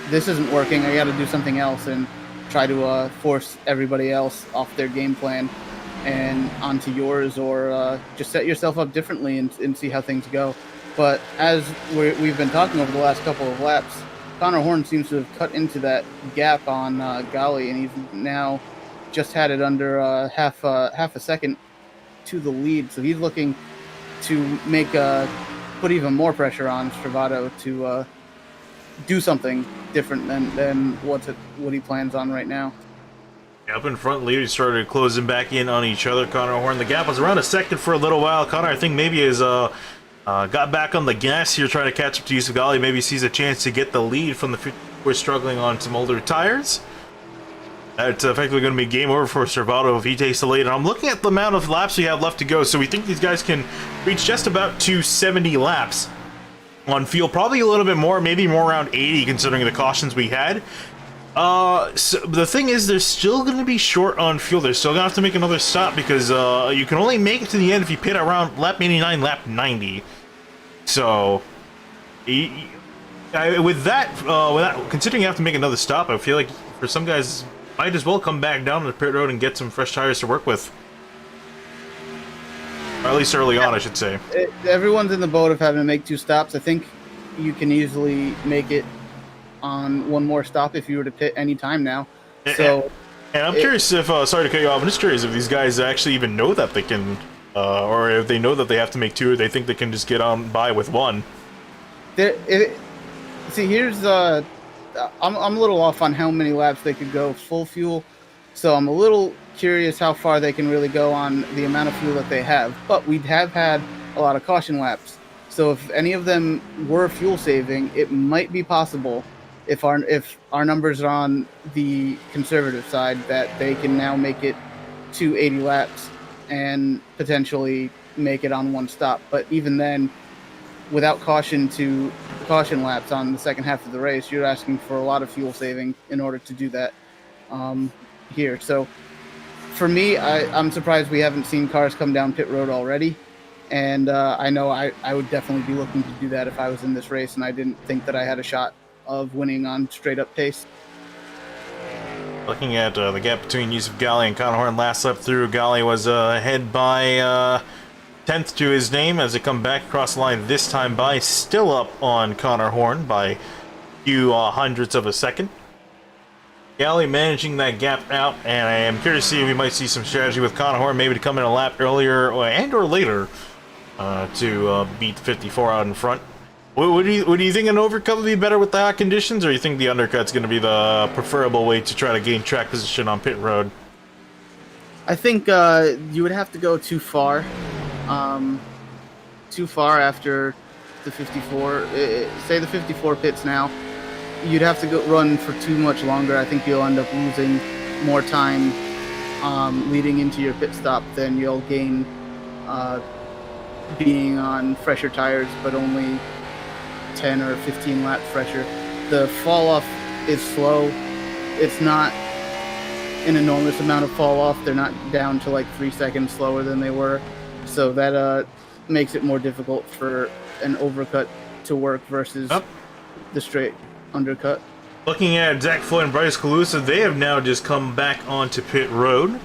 this isn't working, I got to do something else, and try to force everybody else off their game plan and onto yours, or just set yourself up differently and see how things go. But as we've been talking over the last couple of laps, Connor Horn seems to have cut into that gap on Gali, and he's now just had it under half a second to the lead. So he's looking to make put even more pressure on Stravato to do something different than what he plans on right now. Up in front, leaders started closing back in on each other. Connor Horn, the gap was around a second for a little while. Connor, I think maybe has got back on the gas here, trying to catch up to Yusuf Gali. Maybe sees a chance to get the lead from the we're struggling on some older tires. It's effectively going to be game over for Servato if he takes the lead. And I'm looking at the amount of laps we have left to go, so we think these guys can reach just about 270 laps on field. Probably a little bit more, maybe more around 80 considering the cautions we had. So the thing is, they're still going to be short on fuel. They're still going to have to make another stop because you can only make it to the end if you pit around lap 89, lap 90. So, with that, considering you have to make another stop, I feel like for some guys, might as well come back down to the pit road and get some fresh tires to work with. Or at least early on, I should say. Everyone's in the boat of having to make 2 stops. I think you can easily make it on 1 more stop if you were to pit any time now. So, and I'm curious if, sorry to cut you off, I'm just curious if these guys actually even know that they can, or if they know that they have to make 2, or they think they can just get on by with 1. See, here's, I'm a little off on how many laps they could go full fuel, so I'm a little curious how far they can really go on the amount of fuel that they have. But we have had a lot of caution laps. So if any of them were fuel saving, it might be possible if our numbers are on the conservative side that they can now make it to 80 laps and potentially make it on one stop. But even then, without caution laps on the second half of the race, you're asking for a lot of fuel saving in order to do that here. So for me, I'm surprised we haven't seen cars come down pit road already. And I know I would definitely be looking to do that if I was in this race and I didn't think that I had a shot of winning on straight up pace. Looking at the gap between Yusuf Ghali and Conor Horn last lap through, Ghali was ahead by 10th to his name as they come back across the line this time by, still up on Conor Horn by a few hundredths of a second. Ghali managing that gap out, and I am curious to see if we might see some strategy with Conor Horn, maybe to come in a lap earlier or later to beat the 54 out in front. What do you think, an overcut would be better with the hot conditions, or you think the undercut's going to be the preferable way to try to gain track position on pit road? I think you would have to go too far after the 54. Say the 54 pits now. You'd have to go run for too much longer. I think you'll end up losing more time leading into your pit stop than you'll gain being on fresher tires, but only 10 or 15 laps fresher. The fall off is slow. It's not an enormous amount of fall off. They're not down to like 3 seconds slower than they were, so that makes it more difficult for an overcut to work versus the straight undercut. Looking at Zach Floyd and Bryce Calusa, they have now just come back onto pit road.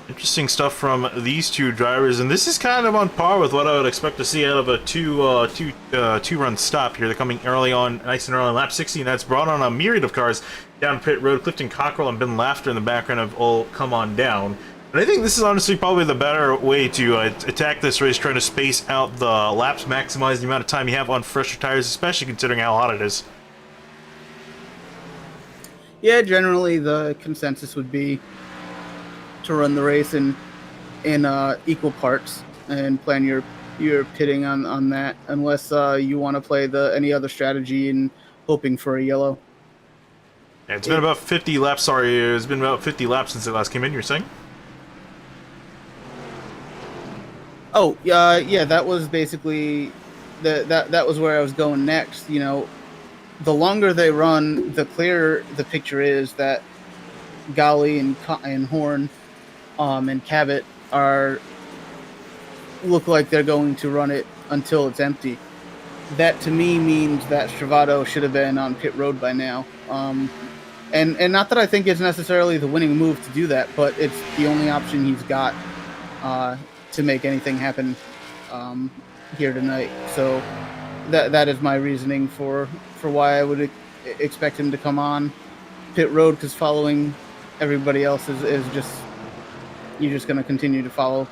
Interesting stuff from these two drivers, and this is kind of on par with what I would expect to see out of a two-run stop here. They're coming early on, nice and early on lap 60, and that's brought on a myriad of cars down pit road. Clifton Cockrell and Ben Laughter in the background have all come on down. And I think this is honestly probably the better way to attack this race, trying to space out the laps, maximize the amount of time you have on fresher tires, especially considering how hot it is. Yeah, generally the consensus would be to run the race in equal parts and plan your pitting on that, unless you want to play any other strategy in hoping for a yellow. Yeah, it's been about 50 laps. Sorry, it's been about 50 laps since it last came in. You're saying? Oh, yeah, that was basically that was where I was going next. You know, the longer they run, the clearer the picture is that Ghali and Horn and Cabot look like they're going to run it until it's empty. That to me means that Stravato should have been on pit road by now. And not that I think it's necessarily the winning move to do that, but it's the only option he's got to make anything happen here tonight. So that is my reasoning for why I would expect him to come on pit road, because following everybody else is just, you're just going to continue to follow.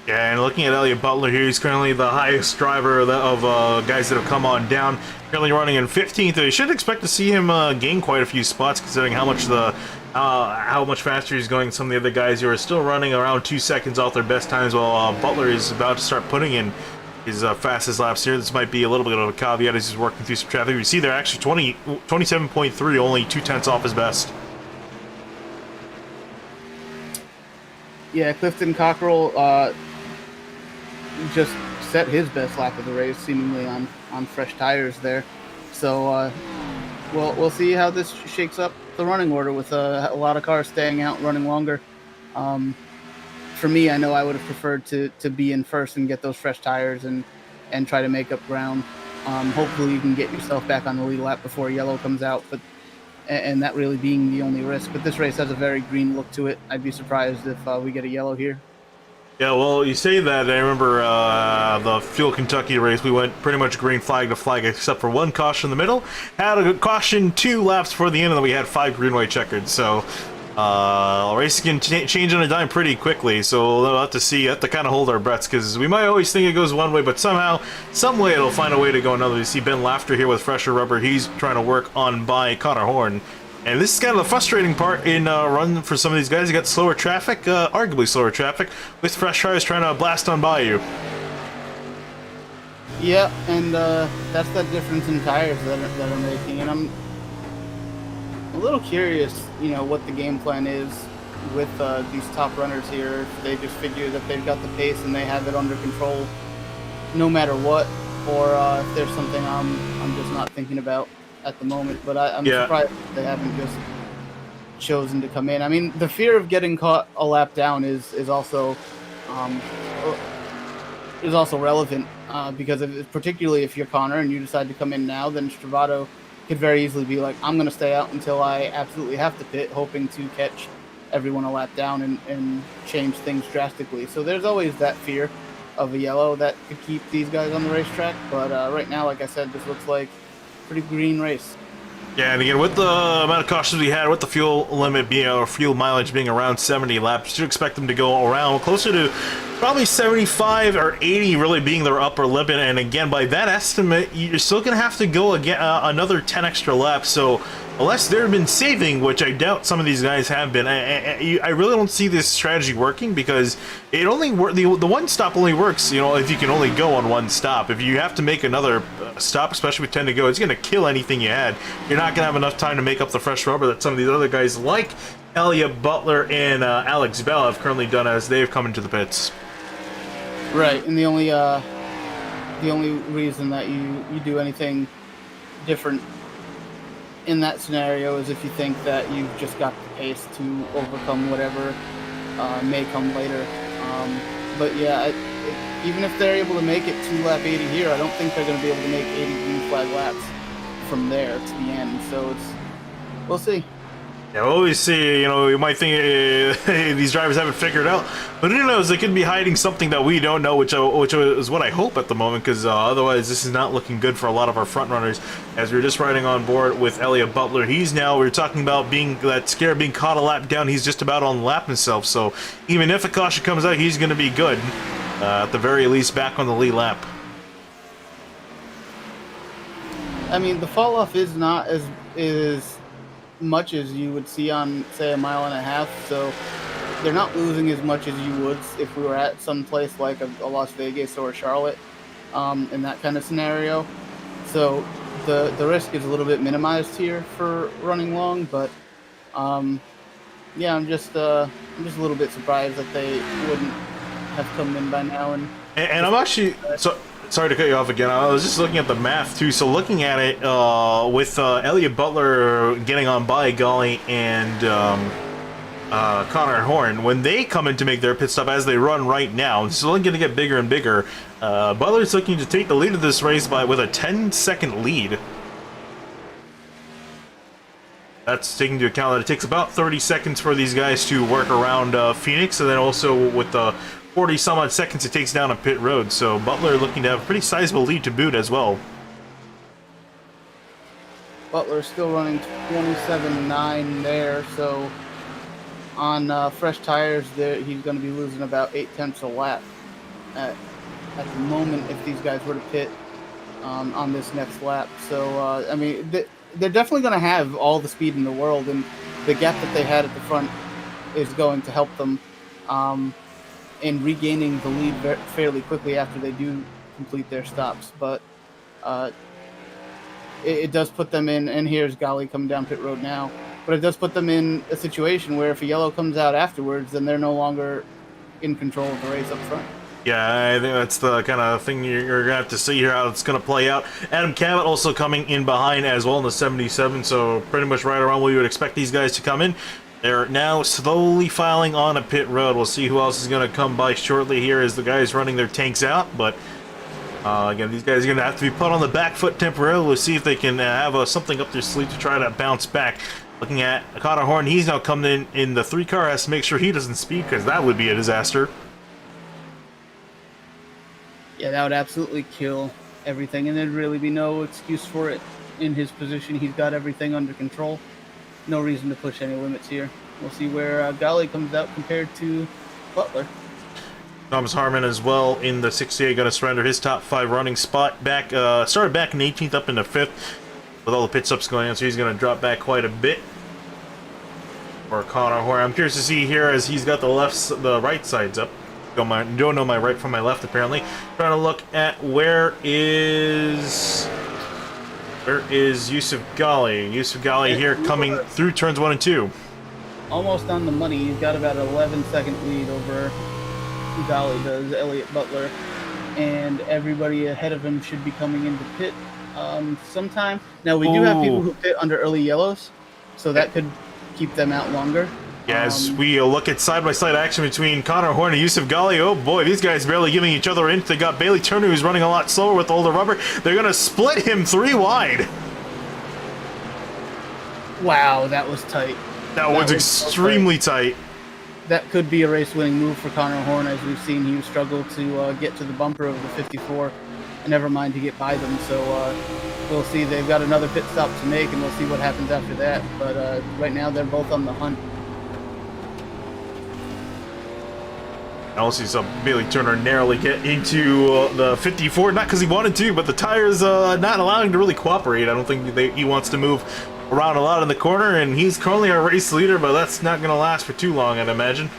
Yeah, and looking at Elliott Butler here, he's currently the highest driver of guys that have come on down. Currently running in 15th. You should expect to see him gain quite a few spots, considering how much faster he's going than some of the other guys who are still running around 2 seconds off their best times, while Butler is about to start putting in his fastest laps here. This might be a little bit of a caveat as he's working through some traffic. We see they're actually 27.3, only 0.2 off his best. Yeah, Clifton Cockrell just set his best lap of the race, seemingly on fresh tires there. So we'll see how this shakes up the running order with a lot of cars staying out running longer. For me, I know I would have preferred to be in first and get those fresh tires and try to make up ground. Hopefully you can get yourself back on the lead lap before yellow comes out, and that really being the only risk. But this race has a very green look to it. I'd be surprised if we get a yellow here. Yeah, well, you say that. I remember the Fuel Kentucky race. We went pretty much green flag to flag, except for one caution in the middle. Had a caution 2 laps for the end, and then we had 5 green-white checkered. So racing can change on a dime pretty quickly. So we'll have to see. Have to kind of hold our breaths, because we might always think it goes one way, but somehow, some way, it'll find a way to go another. You see Ben Laughter here with fresher rubber. He's trying to work on by Conor Horn. And this is kind of the frustrating part in run for some of these guys. You got slower traffic, arguably slower traffic, with fresh tires trying to blast on by you. Yeah, and that's that difference in tires that are making. And I'm a little curious, you know, what the game plan is with these top runners here. If they just figure that they've got the pace and they have it under control no matter what, or if there's something I'm just not thinking about at the moment. But I'm surprised they haven't just chosen to come in. I mean, the fear of getting caught a lap down is also relevant because particularly if you're Connor and you decide to come in now, then Stravato could very easily be like, I'm going to stay out until I absolutely have to pit, hoping to catch everyone a lap down and change things drastically. So there's always that fear of a yellow that could keep these guys on the racetrack. But right now, like I said, this looks like a pretty green race. Yeah, and again, with the amount of cautions we had, with the fuel limit being, or fuel mileage being around 70 laps, you should expect them to go around closer to probably 75 or 80 really being their upper limit. And again, by that estimate, you're still going to have to go again another 10 extra laps. So unless they've been saving, which I doubt some of these guys have been, I really don't see this strategy working, because it only the one stop only works, you know, if you can only go on one stop. If you have to make another stop, especially with 10 to go, it's going to kill anything you had. You're not going to have enough time to make up the fresh rubber that some of these other guys like Elliott Butler and Alex Bell have currently done as they've come into the pits. Right, and the only reason that you do anything different in that scenario is if you think that you've just got the pace to overcome whatever may come later. But yeah, even if they're able to make it to lap 80 here, I don't think they're going to be able to make 80 green flag laps from there to the end. So we'll see. Yeah, we'll always see. You know, you might think these drivers haven't figured out, but who knows? They could be hiding something that we don't know, which is what I hope at the moment, because otherwise this is not looking good for a lot of our front runners. As we were just riding on board with Elliott Butler, we were talking about being being caught a lap down. He's just about on lap himself, so even if a caution comes out, he's going to be good. At the very least, back on the lead lap. I mean, the fall off is not as much as you would see on, say, a mile and a half, so they're not losing as much as you would if we were at some place like a Las Vegas or a Charlotte in that kind of scenario. So the risk is a little bit minimized here for running long, but yeah, I'm just a little bit surprised that they wouldn't have come in by now. And I'm actually sorry to cut you off again. I was just looking at the math too. So looking at it with Elliott Butler getting on by Golly and Connor Horn, when they come in to make their pit stop as they run right now, it's only going to get bigger and bigger. Butler's looking to take the lead of this race with a 10-second lead. That's taking into account that it takes about 30 seconds for these guys to work around Phoenix, and then also with the 40 some odd seconds it takes down a pit road. So Butler looking to have a pretty sizable lead to boot as well. Butler's still running 27.9 there, so on fresh tires there he's going to be losing about 0.8 a lap at the moment if these guys were to pit on this next lap. So I mean, they're definitely going to have all the speed in the world, and the gap that they had at the front is going to help them in regaining the lead fairly quickly after they do complete their stops. But it does put them in, and here's Golly coming down pit road now, but it does put them in a situation where if a yellow comes out afterwards, then they're no longer in control of the race up front. Yeah, I think that's the kind of thing you're going to have to see here, how it's going to play out. Adam Cabot also coming in behind as well in the 77, so pretty much right around where you would expect these guys to come in. They're now slowly filing on a pit road. We'll see who else is going to come by shortly here as the guys running their tanks out. But again, these guys are going to have to be put on the back foot temporarily. We'll see if they can have something up their sleeve to try to bounce back. Looking at Connor Horn, he's now coming in the 3 car, has to make sure he doesn't speed, because that would be a disaster. Yeah, that would absolutely kill everything, and there'd really be no excuse for it. In his position, he's got everything under control. No reason to push any limits here. We'll see where Golly comes out compared to Butler. Thomas Harmon as well in the 68, going to surrender his top 5 running spot. Started back in 18th, up into 5th with all the pit stops going on, so he's going to drop back quite a bit. or Connor Horn. I'm curious to see here as he's got the right sides up. Don't know my right from my left apparently. Trying to look at where is Yusuf Ghali. Yusuf Ghali here coming through turns 1 and 2. Almost on the money. He's got about an 11-second lead over Ghali does, Elliott Butler. And everybody ahead of him should be coming into pit sometime. Now, we do have people who pit under early yellows, so that could keep them out longer. Yeah, as we look at side-by-side action between Connor Horn and Yusuf Ghali, oh boy, these guys barely giving each other in. They got Bailey Turner, who's running a lot slower with all the rubber. They're going to split him 3 wide. Wow, that was tight. That was extremely tight. That could be a race-winning move for Connor Horn, as we've seen he struggle to get to the bumper of the 54, and never mind to get by them. So we'll see. They've got another pit stop to make, and we'll see what happens after that. But right now, they're both on the hunt. I also saw Bailey Turner narrowly get into the 54, not because he wanted to, but the tires not allowing him to really cooperate. I don't think he wants to move around a lot in the corner, and he's currently our race leader, but that's not going to last for too long, I'd imagine.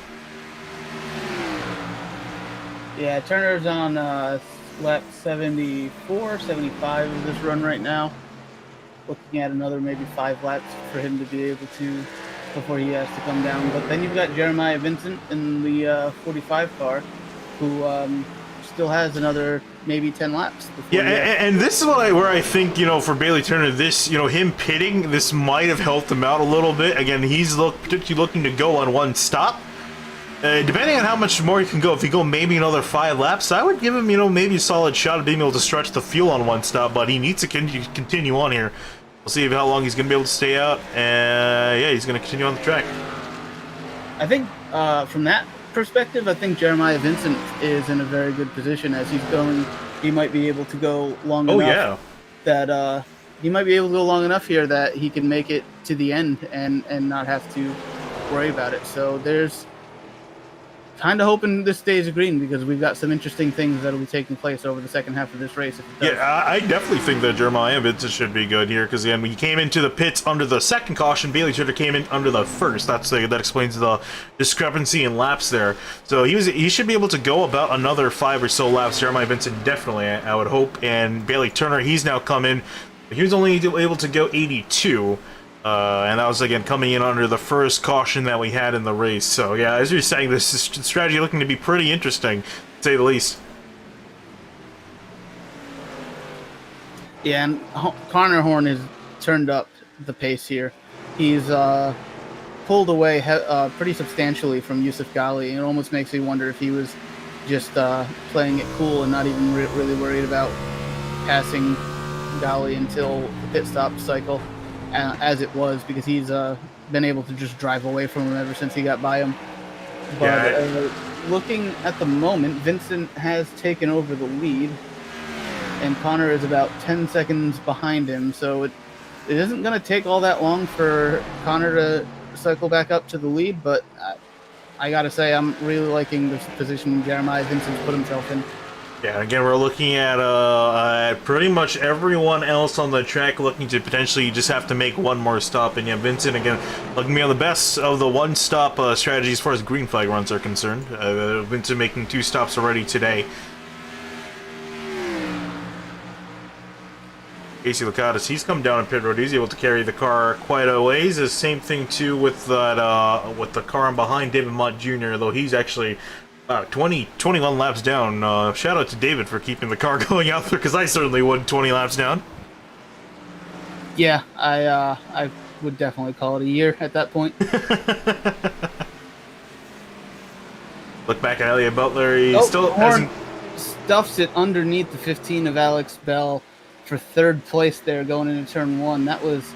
Yeah, Turner's on lap 74, 75 of this run right now. Looking at another maybe 5 laps for him to be able to, before he has to come down. But then you've got Jeremiah Vincent in the 45 car, who still has another maybe 10 laps. Yeah, and this is where I think, you know, for Bailey Turner, this, you know, him pitting, this might have helped him out a little bit. Again, he's particularly looking to go on 1 stop. Depending on how much more he can go, if he go maybe another 5 laps, I would give him, you know, maybe a solid shot at being able to stretch the fuel on 1 stop, but he needs to continue on here. We'll see how long he's going to be able to stay out, and yeah, he's going to continue on the track. I think from that perspective, I think Jeremiah Vincent is in a very good position as he's going. He might be able to go long enough that he might be able to go long enough here that he can make it to the end and not have to worry about it. So there's kind of hoping this stays green, because we've got some interesting things that will be taking place over the second half of this race. If it does. Yeah, I definitely think that Jeremiah Vincent should be good here, because again, when he came into the pits under the second caution, Bailey Turner came in under the first. That explains the discrepancy in laps there. So he should be able to go about another 5 or so laps. Jeremiah Vincent definitely, I would hope. And Bailey Turner, he's now come in. He was only able to go 82. And that was, again, coming in under the first caution that we had in the race. So, yeah, as you're saying, this strategy looking to be pretty interesting, to say the least. Yeah, and Connor Horn has turned up the pace here. He's pulled away pretty substantially from Yusuf Ghali. It almost makes me wonder if he was just playing it cool and not even really worried about passing Ghali until the pit stop cycle. As it was, because he's been able to just drive away from him ever since he got by him. But looking at the moment, Vincent has taken over the lead, and Connor is about 10 seconds behind him, so it isn't going to take all that long for Connor to cycle back up to the lead, but I got to say, I'm really liking the position Jeremiah Vincent's put himself in. Yeah, again, we're looking at pretty much everyone else on the track looking to potentially just have to make 1 more stop. And yeah, Vincent, again, looking to be on the best of the 1-stop strategy as far as green flag runs are concerned. Vincent making 2 stops already today. Casey Lacatus, he's come down in pit road. He's able to carry the car quite a ways. The same thing, too, with that with the car behind David Mott Jr., though he's actually 21 laps down. Shout out to David for keeping the car going out there, because I certainly would 20 laps down. Yeah, I would definitely call it a year at that point. Look back at Elliott Butler. He still hasn't stuffs it underneath the 15 of Alex Bell for 3rd place there going into turn 1. That was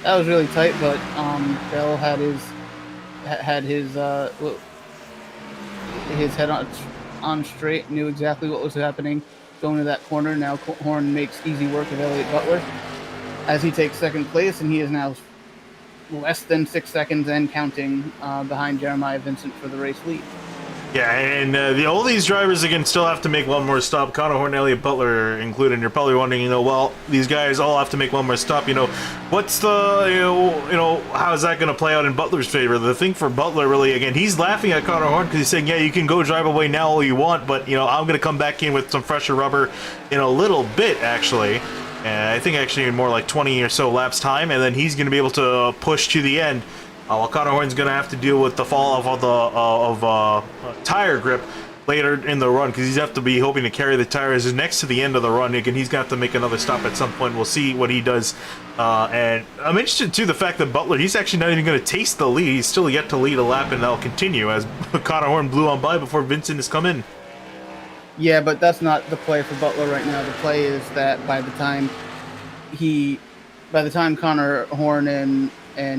really tight, but Bell had his head on straight, knew exactly what was happening going to that corner. Now Horn makes easy work of Elliott Butler as he takes 2nd place, and he is now less than 6 seconds and counting behind Jeremiah Vincent for the race lead. Yeah, and all these drivers again still have to make one more stop. Connor Horn, Elliott Butler included. You're probably wondering, well, these guys all have to make one more stop. What's the how is that going to play out in Butler's favor? The thing for Butler, really, again, he's laughing at Connor Horn because he's saying, yeah, you can go drive away now all you want, but I'm going to come back in with some fresher rubber in a little bit, actually. And I think actually in more like 20 or so laps time, and then he's going to be able to push to the end. While Connor Horn's going to have to deal with the fall off of the tire grip later in the run, because he's have to be hoping to carry the tires next to the end of the run. Again, he's going to have to make another stop at some point. We'll see what he does. And I'm interested, too, the fact that Butler, he's actually not even going to taste the lead. He's still yet to lead a lap, and that'll continue as Connor Horn blew on by before Vincent has come in. Yeah, but that's not the play for Butler right now. The play is that by the time Connor Horn and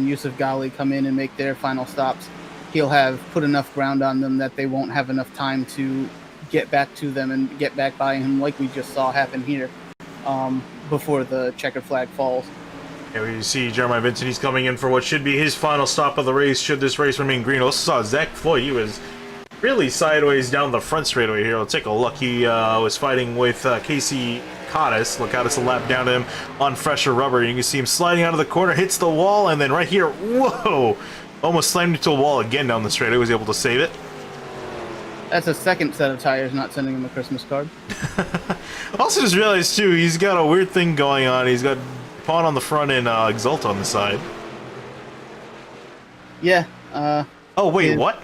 Yusuf Ghali come in and make their final stops, he'll have put enough ground on them that they won't have enough time to get back to them and get back by him, like we just saw happen here before the checkered flag falls. Yeah, we see Jeremiah Vincent. He's coming in for what should be his final stop of the race, should this race remain green. Also saw Zach Foy. He was really sideways down the front straightaway here. Let's take a look. He was fighting with Casey Cottis. Cottis a lap down to him on fresher rubber. You can see him sliding out of the corner, hits the wall, and then right here, whoa! Almost slammed into a wall again down the straightaway. Was able to save it. That's a second set of tires not sending him a Christmas card. Also just realized, too, he's got a weird thing going on. He's got Pawn on the front and Exalta on the side. Yeah. Oh, wait, what?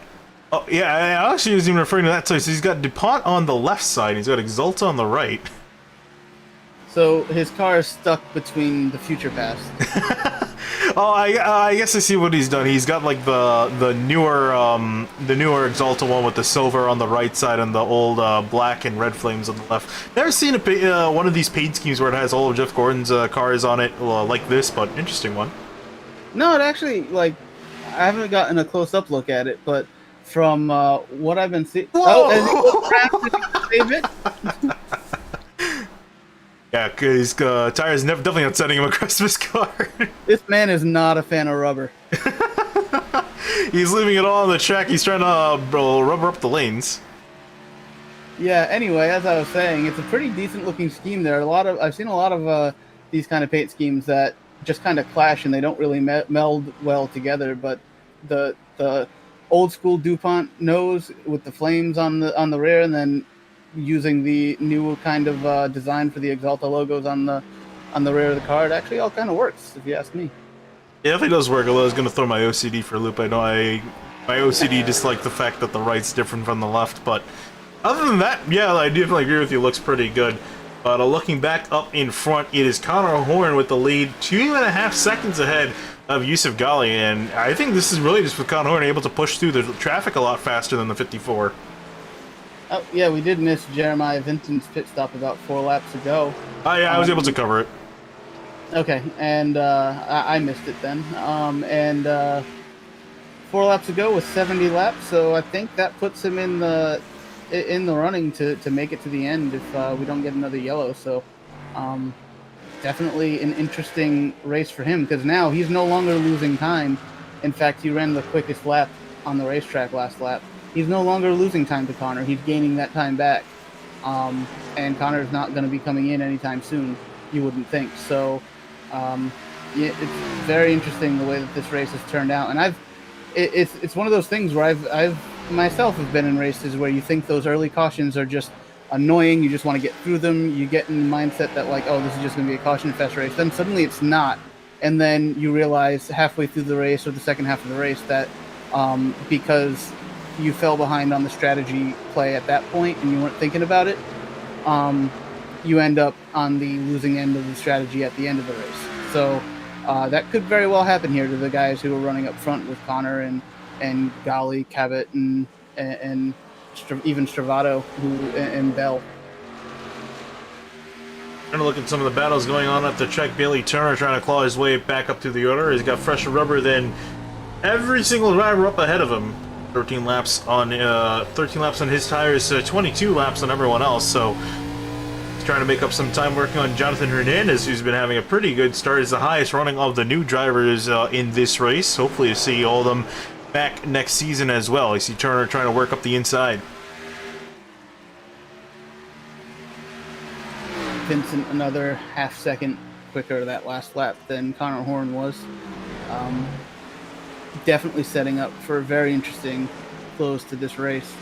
Oh, yeah, I actually was even referring to that. So he's got DuPont on the left side. He's got Exalta on the right. So his car is stuck between the future past. Oh, I guess I see what he's done. He's got like the newer Exalta one with the silver on the right side and the old black and red flames on the left. Never seen one of these paint schemes where it has all of Jeff Gordon's cars on it like this, but interesting one. No, it actually, I haven't gotten a close-up look at it, but from what I've been seeing... Oh, save it? Yeah, because tires definitely not sending him a Christmas card. This man is not a fan of rubber. He's leaving it all on the track. He's trying to rubber up the lanes. Yeah, anyway, as I was saying, it's a pretty decent-looking scheme there. I've seen a lot of these kind of paint schemes that just kind of clash and they don't really meld well together, but the old-school DuPont nose with the flames on the rear, and then using the new kind of design for the Exalta logos on the rear of the car, it actually all kind of works, if you ask me. Yeah, it definitely does work, although I was going to throw my OCD for a loop. I know my OCD disliked the fact that the right's different from the left, but other than that, yeah, I definitely agree with you. It looks pretty good. But looking back up in front, it is Connor Horn with the lead, 2.5 seconds ahead of Yusuf Ghali, and I think this is really just with Connor Horn able to push through the traffic a lot faster than the 54. Oh, yeah, we did miss Jeremiah Vincent's pit stop about 4 laps ago. Oh, yeah, I was able to cover it. Okay, and I missed it then. 4 laps ago was 70 laps, so I think that puts him in the running to make it to the end if we don't get another yellow. So definitely an interesting race for him, because now he's no longer losing time. In fact, he ran the quickest lap on the racetrack last lap. He's no longer losing time to Connor. He's gaining that time back. And Connor's not going to be coming in anytime soon, you wouldn't think. So yeah, it's very interesting the way that this race has turned out. And it's one of those things where I've myself have been in races where you think those early cautions are just annoying. You just want to get through them. You get in the mindset that oh, this is just going to be a caution fest race. Then suddenly it's not. And then you realize halfway through the race or the second half of the race that because you fell behind on the strategy play at that point and you weren't thinking about it, you end up on the losing end of the strategy at the end of the race. So that could very well happen here to the guys who are running up front with Connor and Ghali, Cabot, and even Stravato and Bell. Trying to look at some of the battles going on at the track. Bailey Turner trying to claw his way back up to the order. He's got fresher rubber than every single driver up ahead of him. 13 laps on his tires, 22 laps on everyone else. So he's trying to make up some time working on Jonathan Hernandez, who's been having a pretty good start. He's the highest running of the new drivers in this race. Hopefully to see all of them back next season as well. I see Turner trying to work up the inside. Vincent another half-second quicker that last lap than Connor Horn was. Definitely setting up for a very interesting close to this race.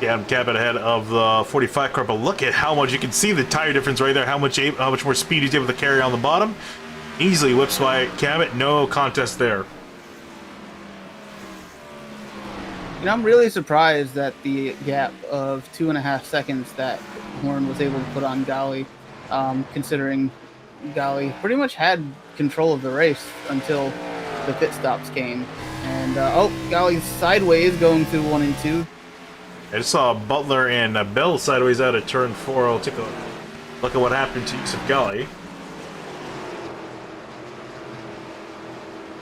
Yeah, I'm Cabot ahead of the 45 car, but look at how much you can see the tire difference right there. How much more speed he's able to carry on the bottom. Easily whips by Cabot. No contest there. You know, I'm really surprised that the gap of 2.5 seconds that Horn was able to put on Gali, considering Gali pretty much had control of the race until the pit stops came. And, Gali's sideways going through 1 and 2. I just saw Butler and Bell sideways out of turn 4. I'll take a look at what happened to Yusuf Gali.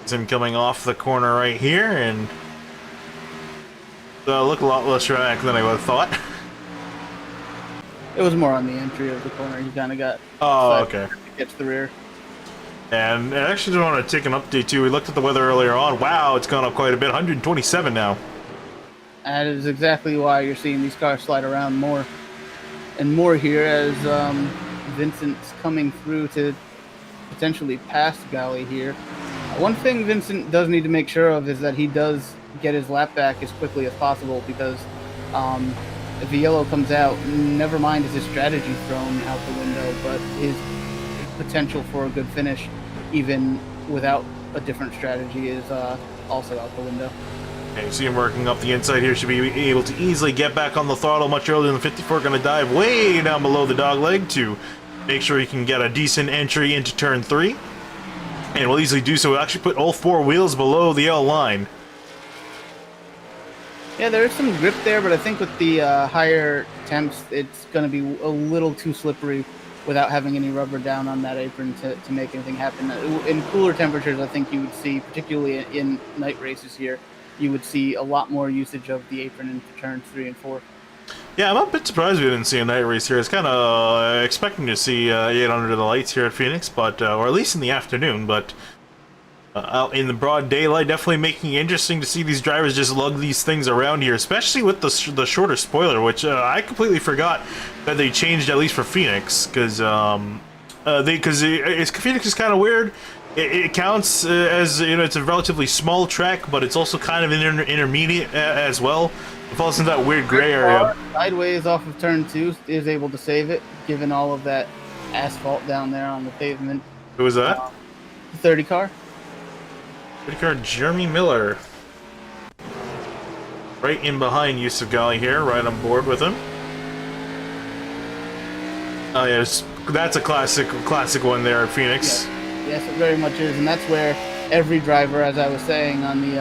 It's him coming off the corner right here, and look a lot less dramatic than I would have thought. It was more on the entry of the corner. He kind of got okay. Gets the rear. And I actually just want to take an update too. We looked at the weather earlier on. Wow, it's gone up quite a bit. 127 now. That is exactly why you're seeing these cars slide around more and more here as Vincent's coming through to potentially pass Gali here. One thing Vincent does need to make sure of is that he does get his lap back as quickly as possible, because if the yellow comes out, never mind is his strategy thrown out the window, but his potential for a good finish, even without a different strategy, is also out the window. Okay, see him working up the inside here. Should be able to easily get back on the throttle much earlier than the 54. Going to dive way down below the dog leg to make sure he can get a decent entry into turn 3. And will easily do so. We'll actually put all 4 wheels below the L line. Yeah, there is some grip there, but I think with the higher temps, it's going to be a little too slippery without having any rubber down on that apron to make anything happen. In cooler temperatures, I think you would see, particularly in night races here, you would see a lot more usage of the apron into turns 3 and 4. Yeah, I'm a bit surprised we didn't see a night race here. I was kind of expecting to see it under the lights here at Phoenix, but or at least in the afternoon, but out in the broad daylight, definitely making it interesting to see these drivers just lug these things around here, especially with the shorter spoiler, which I completely forgot that they changed, at least for Phoenix, because Phoenix is kind of weird. It counts as, you know, it's a relatively small track, but it's also kind of an intermediate as well. It falls into that weird gray area. Sideways off of turn 2 is able to save it, given all of that asphalt down there on the pavement. Who was that? 30 car. 30 car Jeremy Miller. Right in behind Yusuf Gali here, right on board with him. Oh yes, that's a classic one there at Phoenix. Yeah. Yes, it very much is, and that's where every driver, as I was saying on the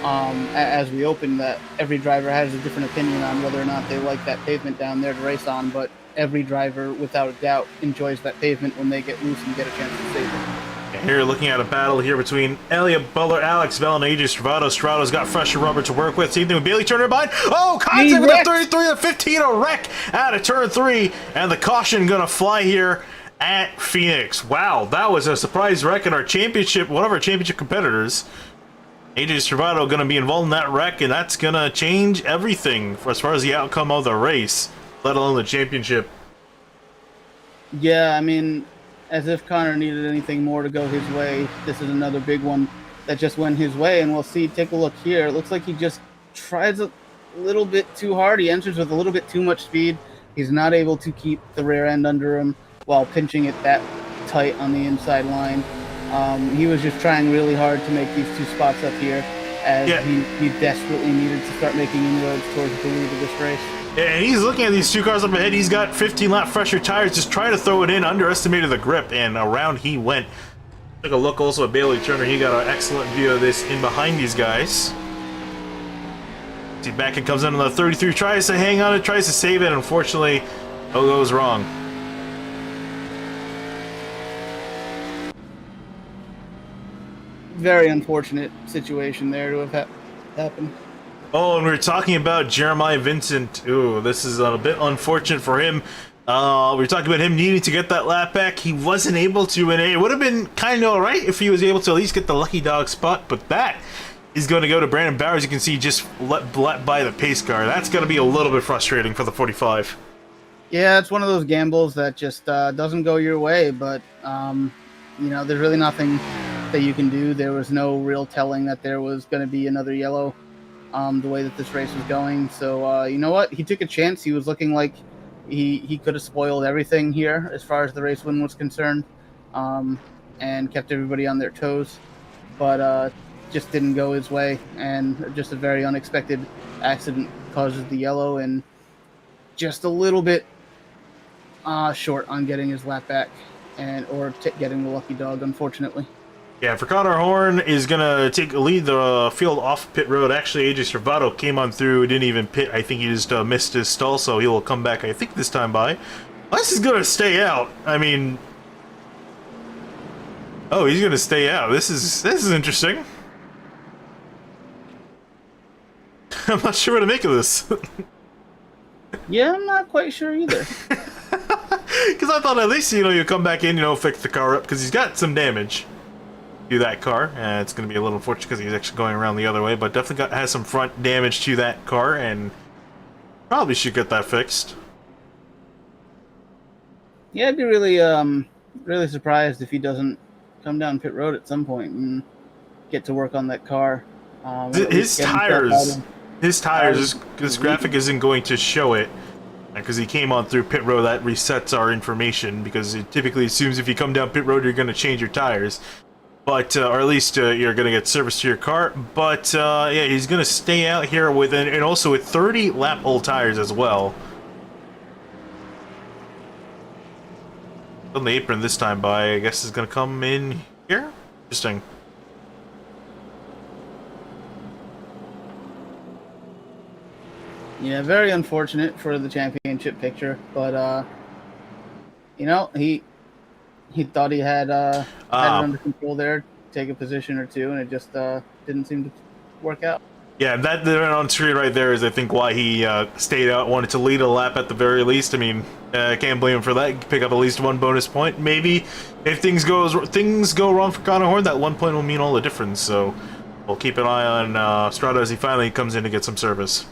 as we opened, that every driver has a different opinion on whether or not they like that pavement down there to race on, but every driver, without a doubt, enjoys that pavement when they get loose and get a chance to save it. And here, looking at a battle here between Elliott Butler, Alex Bell, and AJ Stravato. Stravato's got fresher rubber to work with. Same thing with Bailey Turner behind. Oh, contact with the 33 to 15, a wreck out of turn 3, and the caution gonna fly here at Phoenix. Wow, that was a surprise wreck in our championship, one of our championship competitors. AJ Stravato going to be involved in that wreck, and that's going to change everything for as far as the outcome of the race, let alone the championship. Yeah, I mean, as if Connor needed anything more to go his way, this is another big one that just went his way, and we'll see. Take a look here. It looks like he just tries a little bit too hard. He enters with a little bit too much speed. He's not able to keep the rear end under him while pinching it that tight on the inside line. He was just trying really hard to make these 2 spots up here, as he desperately needed to start making inroads towards the lead of this race. And he's looking at these 2 cars up ahead. He's got 15-lap fresher tires, just trying to throw it in, underestimated the grip, and around he went. Took a look also at Bailey Turner. He got an excellent view of this in behind these guys. See, back it comes in on the 33, tries to hang on it, tries to save it, and unfortunately, all goes wrong. Very unfortunate situation there to have happened. Oh, and we were talking about Jeremiah Vincent. Ooh, this is a bit unfortunate for him. We were talking about him needing to get that lap back. He wasn't able to, and it would have been kind of alright if he was able to at least get the lucky dog spot, but that is going to go to Brandon Bowers. You can see just let by the pace car. That's going to be a little bit frustrating for the 45. Yeah, it's one of those gambles that just doesn't go your way, but there's really nothing that you can do. There was no real telling that there was going to be another yellow the way that this race was going. So, you know what? He took a chance. He was looking like he could have spoiled everything here as far as the race win was concerned, and kept everybody on their toes, but just didn't go his way, and just a very unexpected accident causes the yellow, and just a little bit short on getting his lap back or getting the lucky dog, unfortunately. Yeah, for Connor Horn is going to lead the field off pit road. Actually, AJ Servato came on through, didn't even pit. I think he just missed his stall, so he will come back, I think, this time by. Unless he's going to stay out. I mean... Oh, he's going to stay out. This is interesting. I'm not sure what to make of this. Yeah, I'm not quite sure either. Because I thought at least, you come back in, fix the car up, because he's got some damage to that car. It's going to be a little unfortunate because he's actually going around the other way, but definitely has some front damage to that car, and probably should get that fixed. Yeah, I'd be really, really surprised if he doesn't come down pit road at some point and get to work on that car. His tires, this graphic isn't going to show it because he came on through pit road. That resets our information because it typically assumes if you come down pit road, you're going to change your tires. But, or at least you're going to get service to your car. But, yeah, he's going to stay out here with, and also with 30 lap old tires as well. On the apron this time by, I guess is going to come in here? Interesting. Yeah, very unfortunate for the championship picture, but he thought he had it under control there, take a position or two, and it just didn't seem to work out. Yeah, that on screen right there is, I think, why he stayed out, wanted to lead a lap at the very least. I mean, I can't blame him for that. Pick up at least one bonus point. Maybe if things go wrong for Connor Horn, that 1 point will mean all the difference. So we'll keep an eye on Strada as he finally comes in to get some service.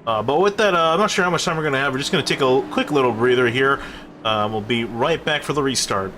But with that, I'm not sure how much time we're going to have. We're just going to take a quick little breather here. We'll be right back for the restart.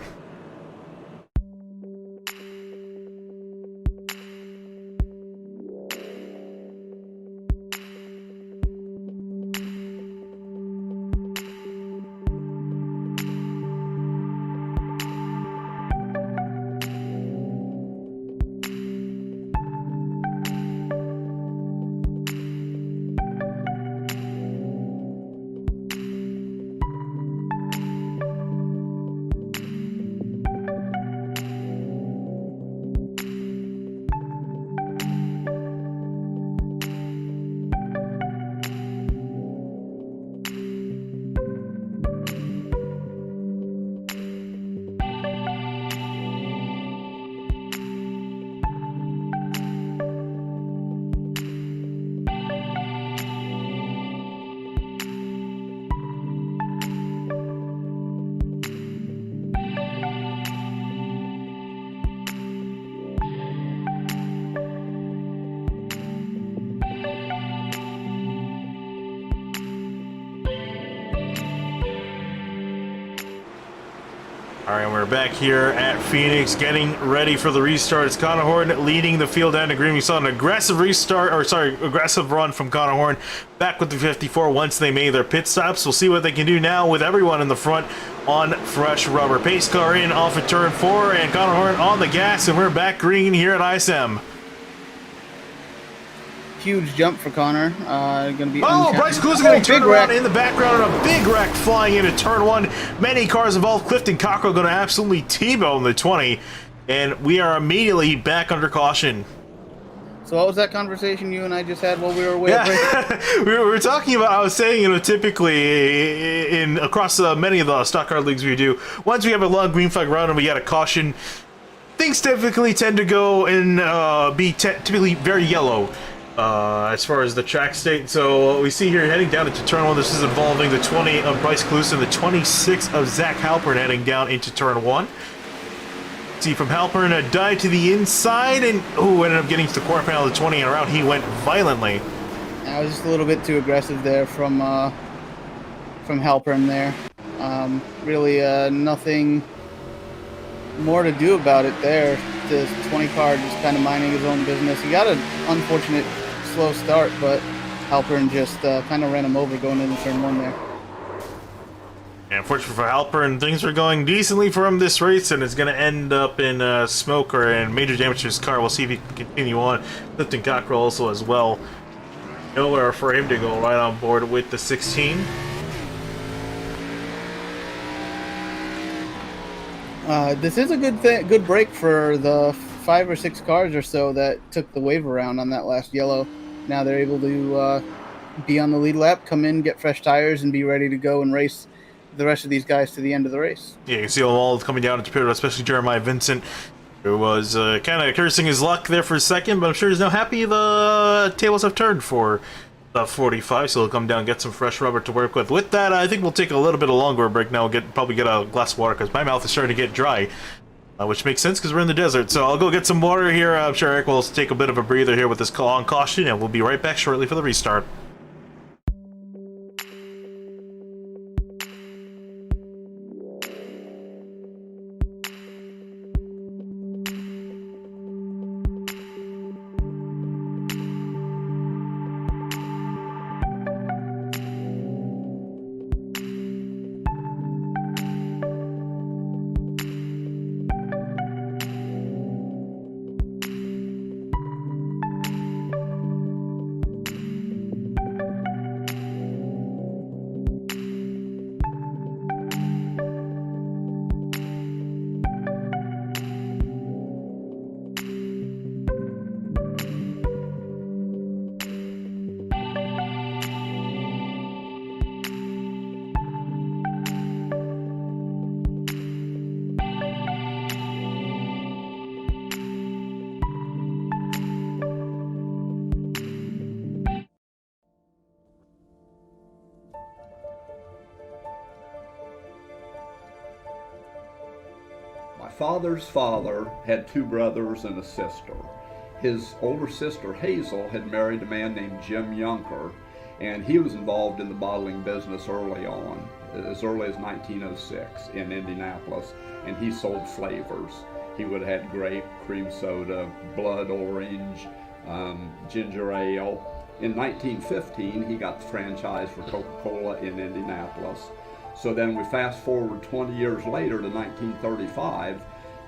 Alright, we're back here at Phoenix, getting ready for the restart. It's Connor Horn leading the field down to green. We saw an aggressive aggressive run from Connor Horn back with the 54 once they made their pit stops. We'll see what they can do now with everyone in the front on fresh rubber. Pace car in off of turn 4, and Connor Horn on the gas, and we're back green here at ISM. Huge jump for Connor. Going to be. Bryce Clues going to turn around in the background on a big wreck flying into turn 1. Many cars involved. Clifton Cockrell going to absolutely T-bone the 20, and we are immediately back under caution. So what was that conversation you and I just had while we were away? Yeah. we were talking about, I was saying, typically across many of the stock car leagues we do, once we have a long green flag run and we got a caution, things typically tend to go and be typically very yellow as far as the track state. So what we see here heading down into turn 1, this is involving the 20 of Bryce Cluse and the 26 of Zach Halpern heading down into turn 1. See from Halpern a dive to the inside and ended up getting to the quarter panel of the 20 and around he went violently. I was just a little bit too aggressive there from Halpern there. Really nothing more to do about it there. The 20 car just kind of minding his own business. He got an unfortunate slow start, but Halpern just kind of ran him over going into turn 1 there. And unfortunately for Halpern, things were going decently for him this race, and it's going to end up in smoke or in major damage to his car. We'll see if he can continue on. Lifting Cockrell also as well. Nowhere for him to go right on board with the 16. This is a good break for the 5 or 6 cars or so that took the wave around on that last yellow. Now they're able to be on the lead lap, come in, get fresh tires, and be ready to go and race the rest of these guys to the end of the race. Yeah, you can see them all coming down into pit road, especially Jeremiah Vincent, who was kind of cursing his luck there for a second, but I'm sure he's now happy the tables have turned for the 45, so he'll come down and get some fresh rubber to work with. With that, I think we'll take a little bit of longer break now. Probably get a glass of water because my mouth is starting to get dry, which makes sense because we're in the desert. So I'll go get some water here. I'm sure Eric will take a bit of a breather here with this call on caution, and we'll be right back shortly for the restart. My father's father had 2 brothers and a sister. His older sister Hazel had married a man named Jim Yunker, and he was involved in the bottling business early on, as early as 1906 in Indianapolis, and he sold flavors. He would have had grape, cream soda, blood orange, ginger ale. In 1915, he got the franchise for Coca-Cola in Indianapolis. So then we fast forward 20 years later to 1935,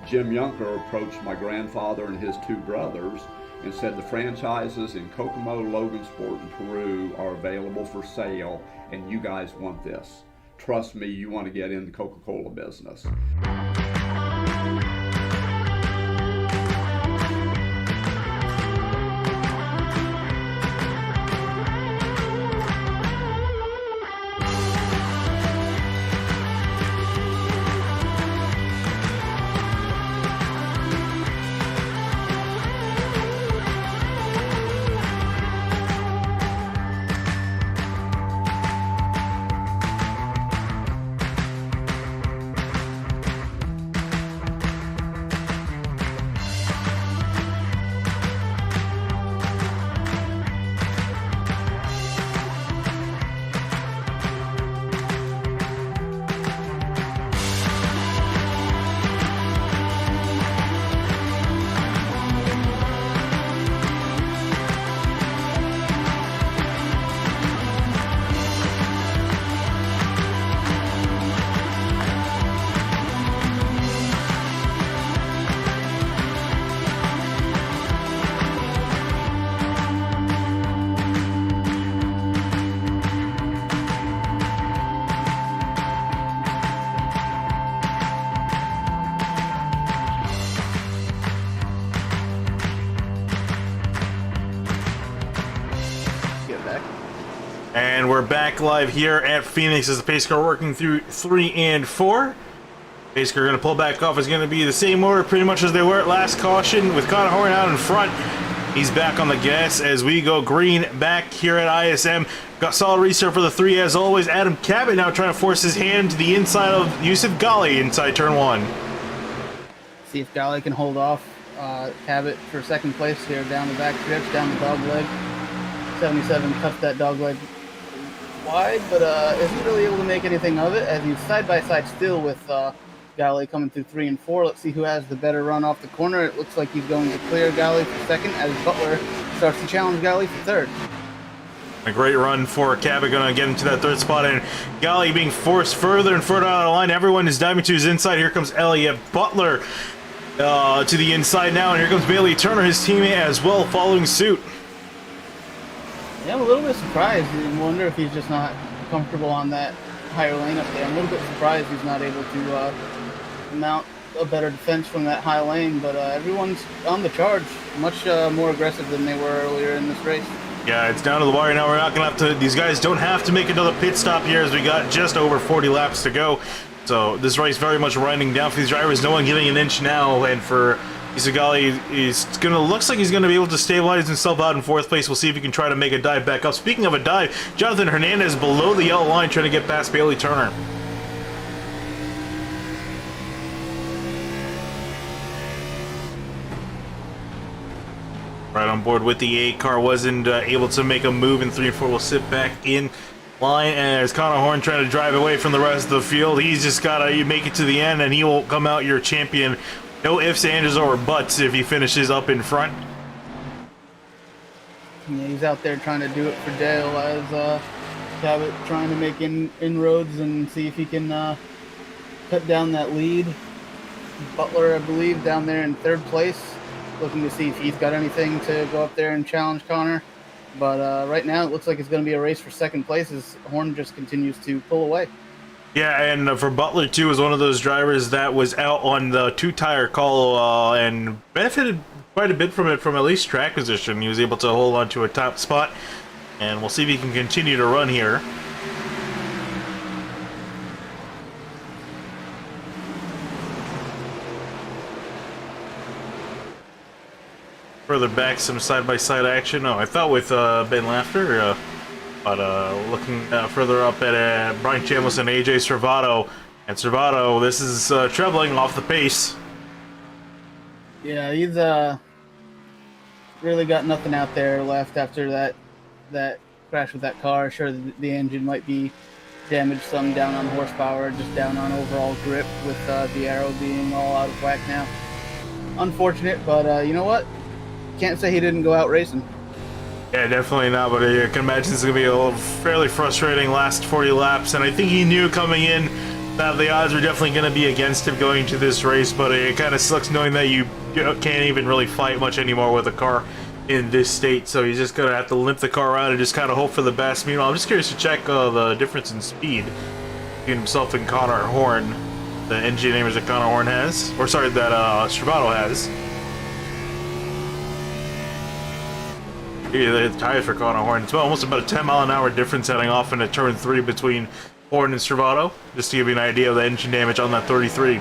Jim Yunker approached my grandfather and his 2 brothers and said the franchises in Kokomo, Logansport, and Peru are available for sale, and you guys want this. Trust me, you want to get in the Coca-Cola business. And we're back live here at Phoenix as the pace car working through 3 and 4. Basically, going to pull back off. Is going to be the same order pretty much as they were at last caution, with Connor Horn out in front. He's back on the gas as we go green back here at ISM. Got solid restart for the 3 as always. Adam Cabot now trying to force his hand to the inside of Yusuf Ghali inside turn 1. See if Ghali can hold off Cabot for second place here down the back stretch, down the dog leg. 77 cuts that dog leg wide, but isn't really able to make anything of it as he's side by side still with Ghali coming through 3 and 4. Let's see who has the better run off the corner. It looks like he's going to clear Ghali for second as Butler starts to challenge Ghali for third. A great run for Cabot, going to get into that third spot, and Ghali being forced further and further out of the line. Everyone is diving to his inside. Here comes Elliot Butler to the inside now, and here comes Bailey Turner, his teammate, as well, following suit. Yeah, I'm a little bit surprised. I wonder if he's just not comfortable on that higher lane up there. I'm a little bit surprised he's not able to mount a better defense from that high lane, but everyone's on the charge, much more aggressive than they were earlier in this race. Yeah, it's down to the wire now. We're not going to have to, these guys don't have to make another pit stop here as we got just over 40 laps to go. So this race very much winding down for these drivers. No one giving an inch now, and for Ghali, looks like he's gonna be able to stabilize himself out in 4th place. We'll see if he can try to make a dive back up. Speaking of a dive, Jonathan Hernandez below the yellow line trying to get past Bailey Turner. Right on board with the 8 car, wasn't able to make a move in 3 and 4. We'll sit back in line, and as Connor Horn trying to drive away from the rest of the field, he's just gotta make it to the end, and he will come out your champion. No ifs, ands, or buts if he finishes up in front. Yeah, he's out there trying to do it for Dale as Cabot trying to make inroads and see if he can cut down that lead. Butler, I believe, down there in 3rd place, looking to see if he's got anything to go up there and challenge Connor. But right now it looks like it's going to be a race for 2nd place as Horn just continues to pull away. Yeah, and for Butler, too, is one of those drivers that was out on the 2-tire call and benefited quite a bit from it from at least track position. He was able to hold on to a top spot, and we'll see if he can continue to run here. Further back, some side-by-side action. Oh, I thought with Ben Lafter, but looking further up at Brian Chambliss and AJ Servato. And Servato, this is trebling off the pace. Yeah, he's really got nothing out there left after that crash with that car. Sure, the engine might be damaged some down on horsepower, just down on overall grip with the aero being all out of whack now. Unfortunate, but you know what? Can't say he didn't go out racing. Yeah, definitely not, but I can imagine it's going to be a fairly frustrating last 40 laps, and I think he knew coming in that the odds were definitely going to be against him going to this race, but it kind of sucks knowing that you can't even really fight much anymore with a car in this state, so he's just going to have to limp the car around and just kind of hope for the best. Meanwhile, I'm just curious to check the difference in speed between himself and Connor Horn, the engine namers that Connor Horn has, or sorry, that Stravato has. Yeah, the tires for Connor Horn. It's almost about a 10-mile-an-hour difference heading off into turn 3 between Horn and Stravato, just to give you an idea of the engine damage on that 33.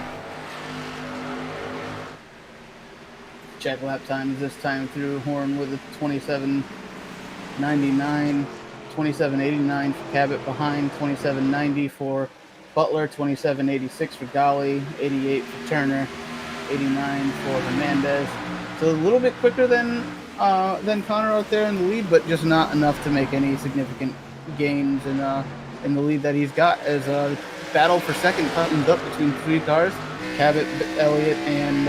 Check lap times this time through. Horn with a 27.99, 27.89 for Cabot behind, 27.90 for Butler, 27.86 for Ghali, 88 for Turner, 89 for Hernandez. So a little bit quicker than Connor out there in the lead, but just not enough to make any significant gains in the lead that he's got as a battle for second comes up between 3 cars, Cabot, Elliott, and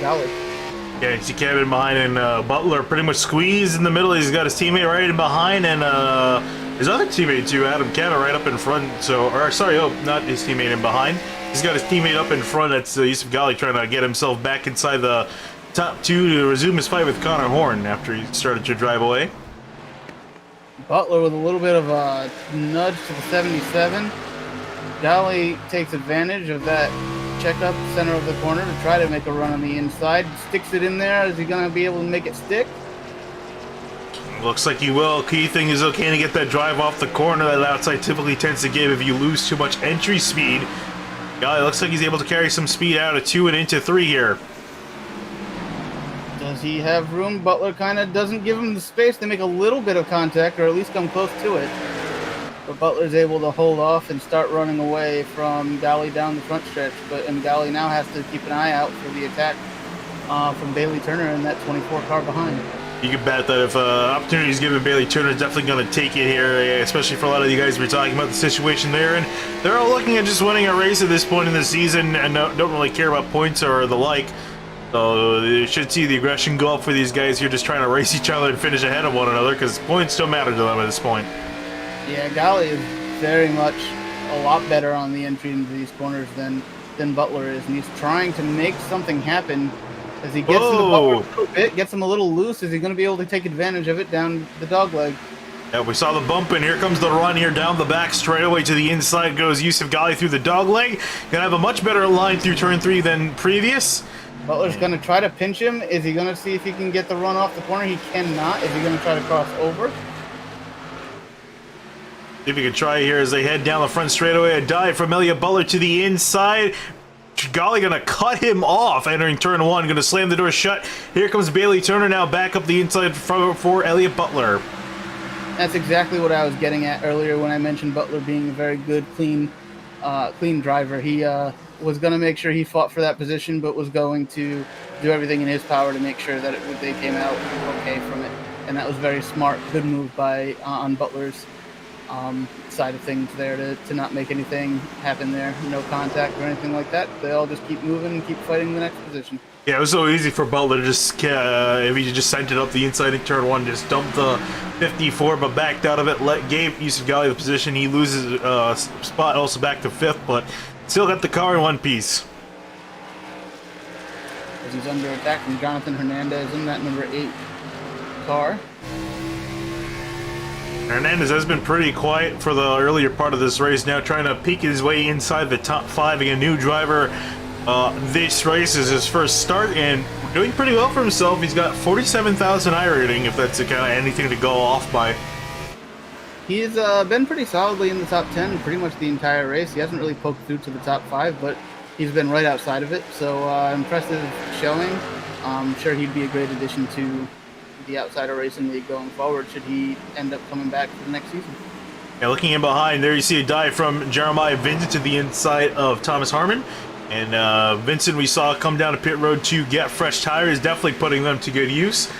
Ghali. Yeah, you see Cabot behind, and Butler pretty much squeezed in the middle. He's got his teammate right in behind, and his other teammate too, Adam Cabot, right up in front. So, or sorry, not his teammate in behind. He's got his teammate up in front. That's Yusuf Ghali trying to get himself back inside the top 2 to resume his fight with Connor Horn after he started to drive away. Butler with a little bit of a nudge to the 77. Ghali takes advantage of that checkup center of the corner to try to make a run on the inside. Sticks it in there. Is he going to be able to make it stick? Looks like he will. Key thing is okay to get that drive off the corner. That outside typically tends to give if you lose too much entry speed. Yeah, it looks like he's able to carry some speed out of 2 and into 3 here. Does he have room? Butler kind of doesn't give him the space to make a little bit of contact, or at least come close to it. But Butler's able to hold off and start running away from Galley down the front stretch. And Galley now has to keep an eye out for the attack from Bailey Turner in that 24 car behind. You can bet that if opportunity is given, Bailey Turner is definitely going to take it here, especially for a lot of you guys who are talking about the situation they're in. They're all looking at just winning a race at this point in the season and don't really care about points or the like. So you should see the aggression go up for these guys here, just trying to race each other and finish ahead of one another, because points don't matter to them at this point. Yeah, Galley is very much a lot better on the entry into these corners than Butler is, and he's trying to make something happen as he gets into Butler a little bit, gets him a little loose. Is he going to be able to take advantage of it down the dog leg? Yeah, we saw the bump, and here comes the run here down the back straightaway to the inside goes Yusuf Ghali through the dog leg. Gonna have a much better line through turn 3 than previous. Butler's going to try to pinch him. Is he going to see if he can get the run off the corner? He cannot. Is he going to try to cross over? See if we can try here as they head down the front straightaway. A dive from Elliot Butler to the inside. Ghali gonna cut him off entering turn 1. Gonna slam the door shut. Here comes Bailey Turner now back up the inside for Elliot Butler. That's exactly what I was getting at earlier when I mentioned Butler being a very good, clean driver. He was going to make sure he fought for that position, but was going to do everything in his power to make sure that they came out okay from it. And that was very smart, good move by on Butler's side of things there to not make anything happen there. No contact or anything like that. They all just keep moving and keep fighting the next position. Yeah, it was so easy for Butler to just, if he just sent it up the inside in turn 1, just dumped the 54, but backed out of it, gave Yusuf Ghali the position. He loses spot also back to 5th, but still got the car in one piece. As he's under attack from Jonathan Hernandez in that number 8 car. Hernandez has been pretty quiet for the earlier part of this race, now trying to peek his way inside the top 5, being a new driver. This race is his first start and doing pretty well for himself. He's got 47,000 iRating, if that's kind of anything to go off by. He's been pretty solidly in the top 10 pretty much the entire race. He hasn't really poked through to the top 5, but he's been right outside of it. So impressive showing. I'm sure he'd be a great addition to the Outsider Racing League going forward should he end up coming back for the next season. Yeah, looking in behind, there you see a dive from Jeremiah Vincent to the inside of Thomas Harmon. And Vincent we saw come down to pit road to get fresh tires, definitely putting them to good use.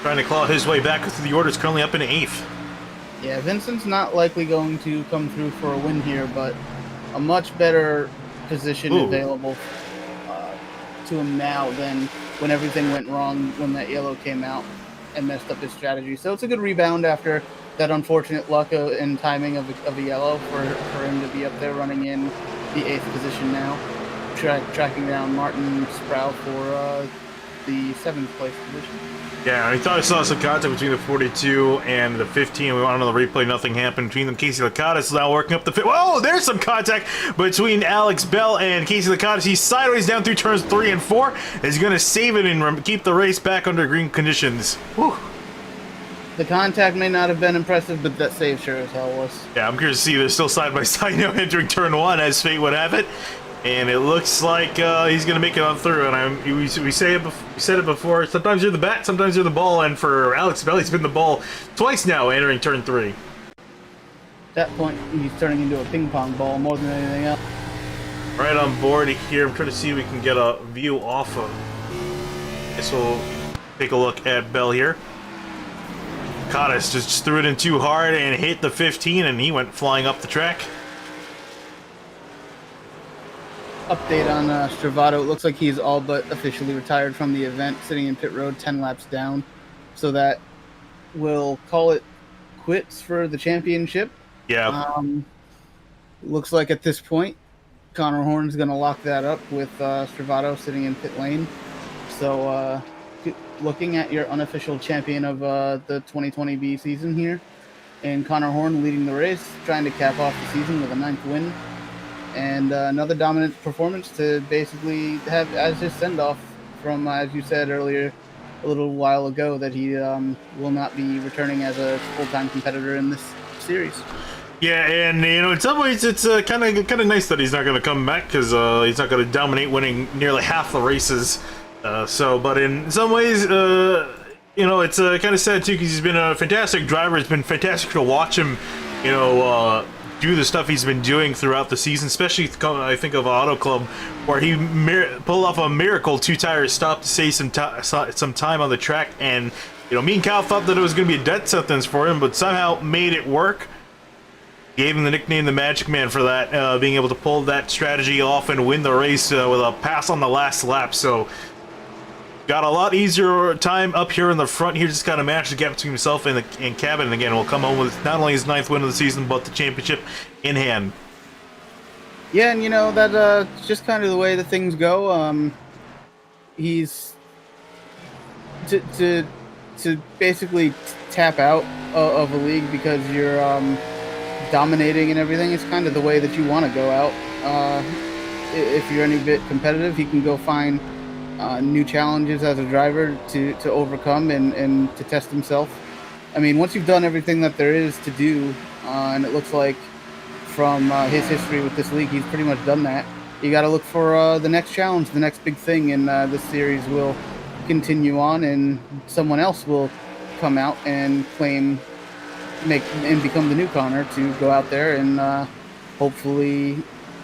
Trying to claw his way back through the orders, currently up in 8th. Yeah, Vincent's not likely going to come through for a win here, but a much better position available to him now than when everything went wrong when that yellow came out and messed up his strategy. So it's a good rebound after that unfortunate luck and timing of a yellow for him to be up there running in the 8th position now. Tracking down Martin Sproul for the 7th place position. Yeah, I thought I saw some contact between the 42 and the 15. We want on the replay, nothing happened between them. Casey Licata is now working up the fit. Whoa, there's some contact between Alex Bell and Casey Licata. He's sideways down through turns 3 and 4. Is going to save it and keep the race back under green conditions. Whew. The contact may not have been impressive, but that save sure as hell was. Yeah, I'm curious to see they're still side by side now entering turn 1 as fate would have it. And it looks like he's going to make it on through. And we said it before. Sometimes you're the bat, sometimes you're the ball. And for Alex Bell, he's been the ball twice now, entering turn 3. At that point, he's turning into a ping pong ball more than anything else. Right on board here. I'm trying to see if we can get a view off of. Guess we'll take a look at Bell here. Cottis just threw it in too hard and hit the 15, and he went flying up the track. Update on Stravato. It looks like he's all but officially retired from the event, sitting in pit road 10 laps down. So that will call it quits for the championship. Yeah. Looks like at this point, Connor Horn's going to lock that up with Stravato sitting in pit lane. So looking at your unofficial champion of the 2020B season here, and Connor Horn leading the race, trying to cap off the season with a 9th win. And another dominant performance to basically have as his send-off from, as you said earlier, a little while ago that he will not be returning as a full-time competitor in this series. Yeah, and in some ways, it's kind of nice that he's not going to come back because he's not going to dominate, winning nearly half the races. But in some ways, it's kind of sad too because he's been a fantastic driver. It's been fantastic to watch him, do the stuff he's been doing throughout the season. Especially, I think of Auto Club, where he pulled off a miracle two-tire stop to save some time on the track. And me and Kyle thought that it was going to be a death sentence for him, but somehow made it work. Gave him the nickname the Magic Man for that, being able to pull that strategy off and win the race with a pass on the last lap. So, got a lot easier time up here in the front here. Just kind of managed the gap between himself and Cabin. And again, will come home with not only his 9th win of the season, but the championship in hand. Yeah, and that's just kind of the way that things go. He's to basically tap out of a league because you're dominating and everything. It's kind of the way that you want to go out. If you're any bit competitive, he can go find new challenges as a driver to overcome and to test himself. I mean, once you've done everything that there is to do, and it looks like from his history with this league, he's pretty much done that. You got to look for the next challenge, the next big thing, and this series will continue on, and someone else will come out and become the new Connor to go out there and hopefully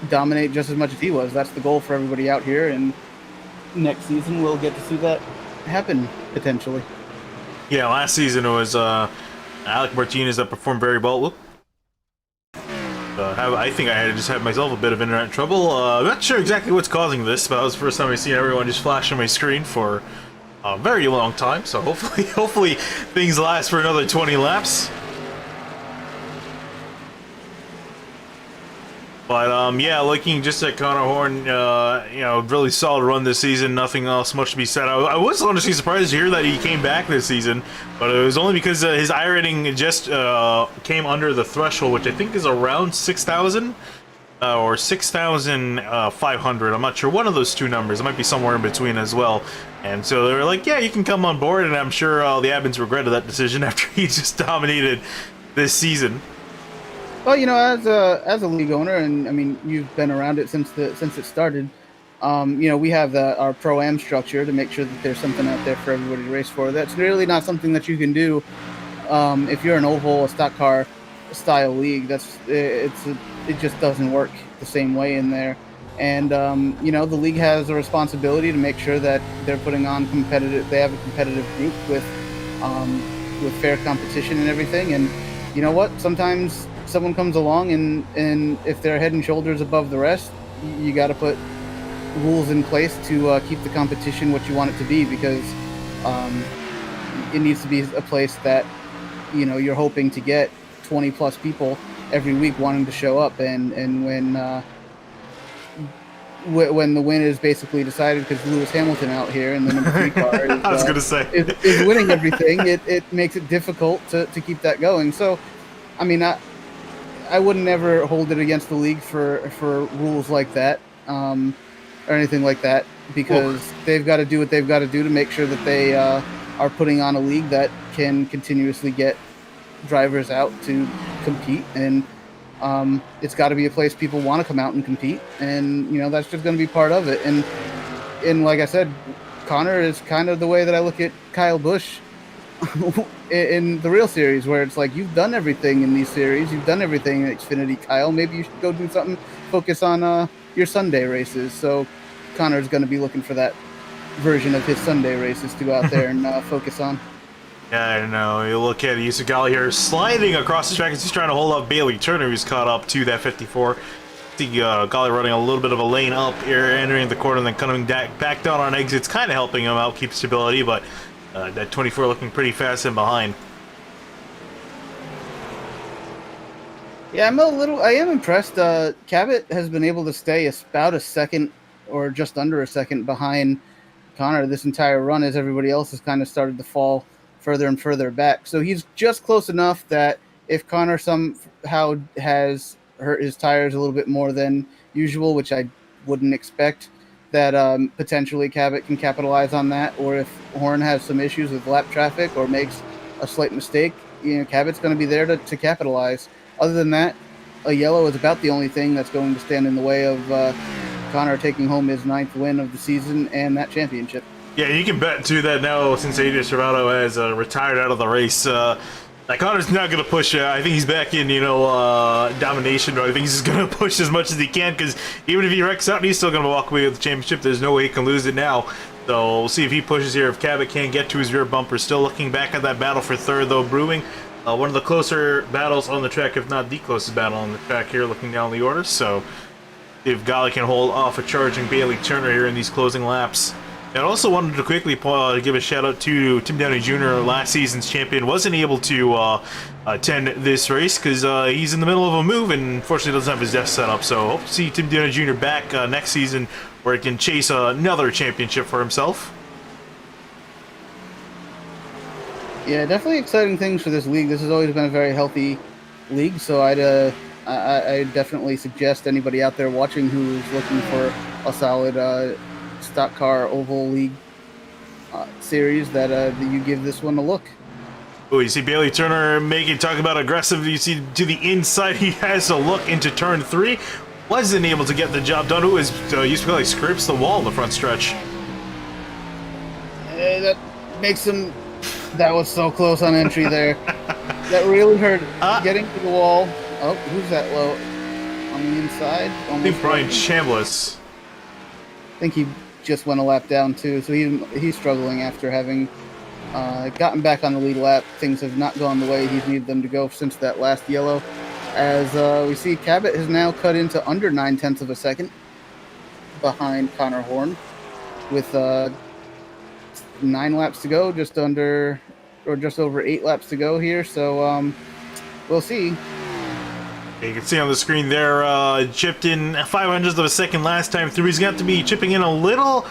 dominate just as much as he was. That's the goal for everybody out here, and next season we'll get to see that happen potentially. Yeah, last season it was Alec Martinez that performed very well. I think I just had myself a bit of internet trouble. I'm not sure exactly what's causing this, but that was the first time I've seen everyone just flash on my screen for a very long time. So hopefully things last for another 20 laps. But yeah, looking just at Connor Horn, really solid run this season. Nothing else much to be said. I was honestly surprised to hear that he came back this season, but it was only because his iRating just came under the threshold, which I think is around 6,000 or 6,500. I'm not sure. One of those two numbers. It might be somewhere in between as well. And so they were like, "Yeah, you can come on board." And I'm sure the admins regretted that decision after he just dominated this season. Well, as a league owner, and I mean, you've been around it since it started. We have our pro-am structure to make sure that there's something out there for everybody to race for. That's really not something that you can do if you're an oval, a stock car style league. It just doesn't work the same way in there. And the league has a responsibility to make sure that they're putting on competitive. They have a competitive group with fair competition and everything. And you know what? Sometimes someone comes along and if they're head and shoulders above the rest, you got to put rules in place to keep the competition what you want it to be, because it needs to be a place that you're hoping to get 20 plus people every week wanting to show up, and when the win is basically decided because Lewis Hamilton out here and the number 3 car is, I was gonna say is winning everything, it makes it difficult to keep that going. So I mean, I would never hold it against the league for rules like that or anything like that, because they've got to do what they've got to do to make sure that they are putting on a league that can continuously get drivers out to compete, and it's got to be a place people want to come out and compete, and that's just going to be part of it. And like I said, Connor is kind of the way that I look at Kyle Busch in the real series, where it's like, you've done everything in these series, you've done everything in Xfinity, Kyle. Maybe you should go do something, focus on your Sunday races. So Connor's going to be looking for that version of his Sunday races to go out there and focus on. Yeah, I know. You look at Gali here sliding across the track as he's trying to hold up Bailey Turner, who's caught up to that 54. See Gali running a little bit of a lane up here, entering the corner, and then coming back down on exits, kind of helping him out, keep stability, but that 24 looking pretty fast in behind. Yeah, I am impressed. Cabot has been able to stay about a second or just under a second behind Connor this entire run, as everybody else has kind of started to fall further and further back. So he's just close enough that if Connor somehow has hurt his tires a little bit more than usual, which I wouldn't expect, that potentially Cabot can capitalize on that, or if Horn has some issues with lap traffic or makes a slight mistake, Cabot's going to be there to capitalize. Other than that, a yellow is about the only thing that's going to stand in the way of Connor taking home his 9th win of the season and that championship. Yeah, you can bet too that now since Adrian Serrano has retired out of the race, that Connor's not going to push. I think he's back in, domination. I think he's just going to push as much as he can because even if he wrecks out, he's still going to walk away with the championship. There's no way he can lose it now. So we'll see if he pushes here. If Cabot can't get to his rear bumper, still looking back at that battle for third though brewing. One of the closer battles on the track, if not the closest battle on the track here, looking down the order. So if Gali can hold off a charging Bailey Turner here in these closing laps. And I also wanted to quickly give a shout out to Tim Downey Jr., last season's champion. Wasn't able to attend this race because he's in the middle of a move and unfortunately doesn't have his desk set up. So hope to see Tim Downey Jr. back next season where he can chase another championship for himself. Yeah, definitely exciting things for this league. This has always been a very healthy league, so I definitely suggest anybody out there watching who's looking for a solid stock car oval league series that you give this one a look. Oh, you see Bailey Turner talk about aggressive. You see to the inside, he has a look into turn 3. Wasn't able to get the job done. It was used to be like scrapes the wall in the front stretch. That makes him. That was so close on entry there. That really hurt. Getting to the wall. Oh, who's that low on the inside? I think Brian Chambliss. I think he just went a lap down too, so he's struggling after having gotten back on the lead lap. Things have not gone the way he's needed them to go since that last yellow. As we see, Cabot has now cut into under 9/10 of a second behind Connor Horn, with 9 laps to go, just over 8 laps to go here. So we'll see. You can see on the screen there, chipped in 500ths of a second last time through. He's got to be chipping in a little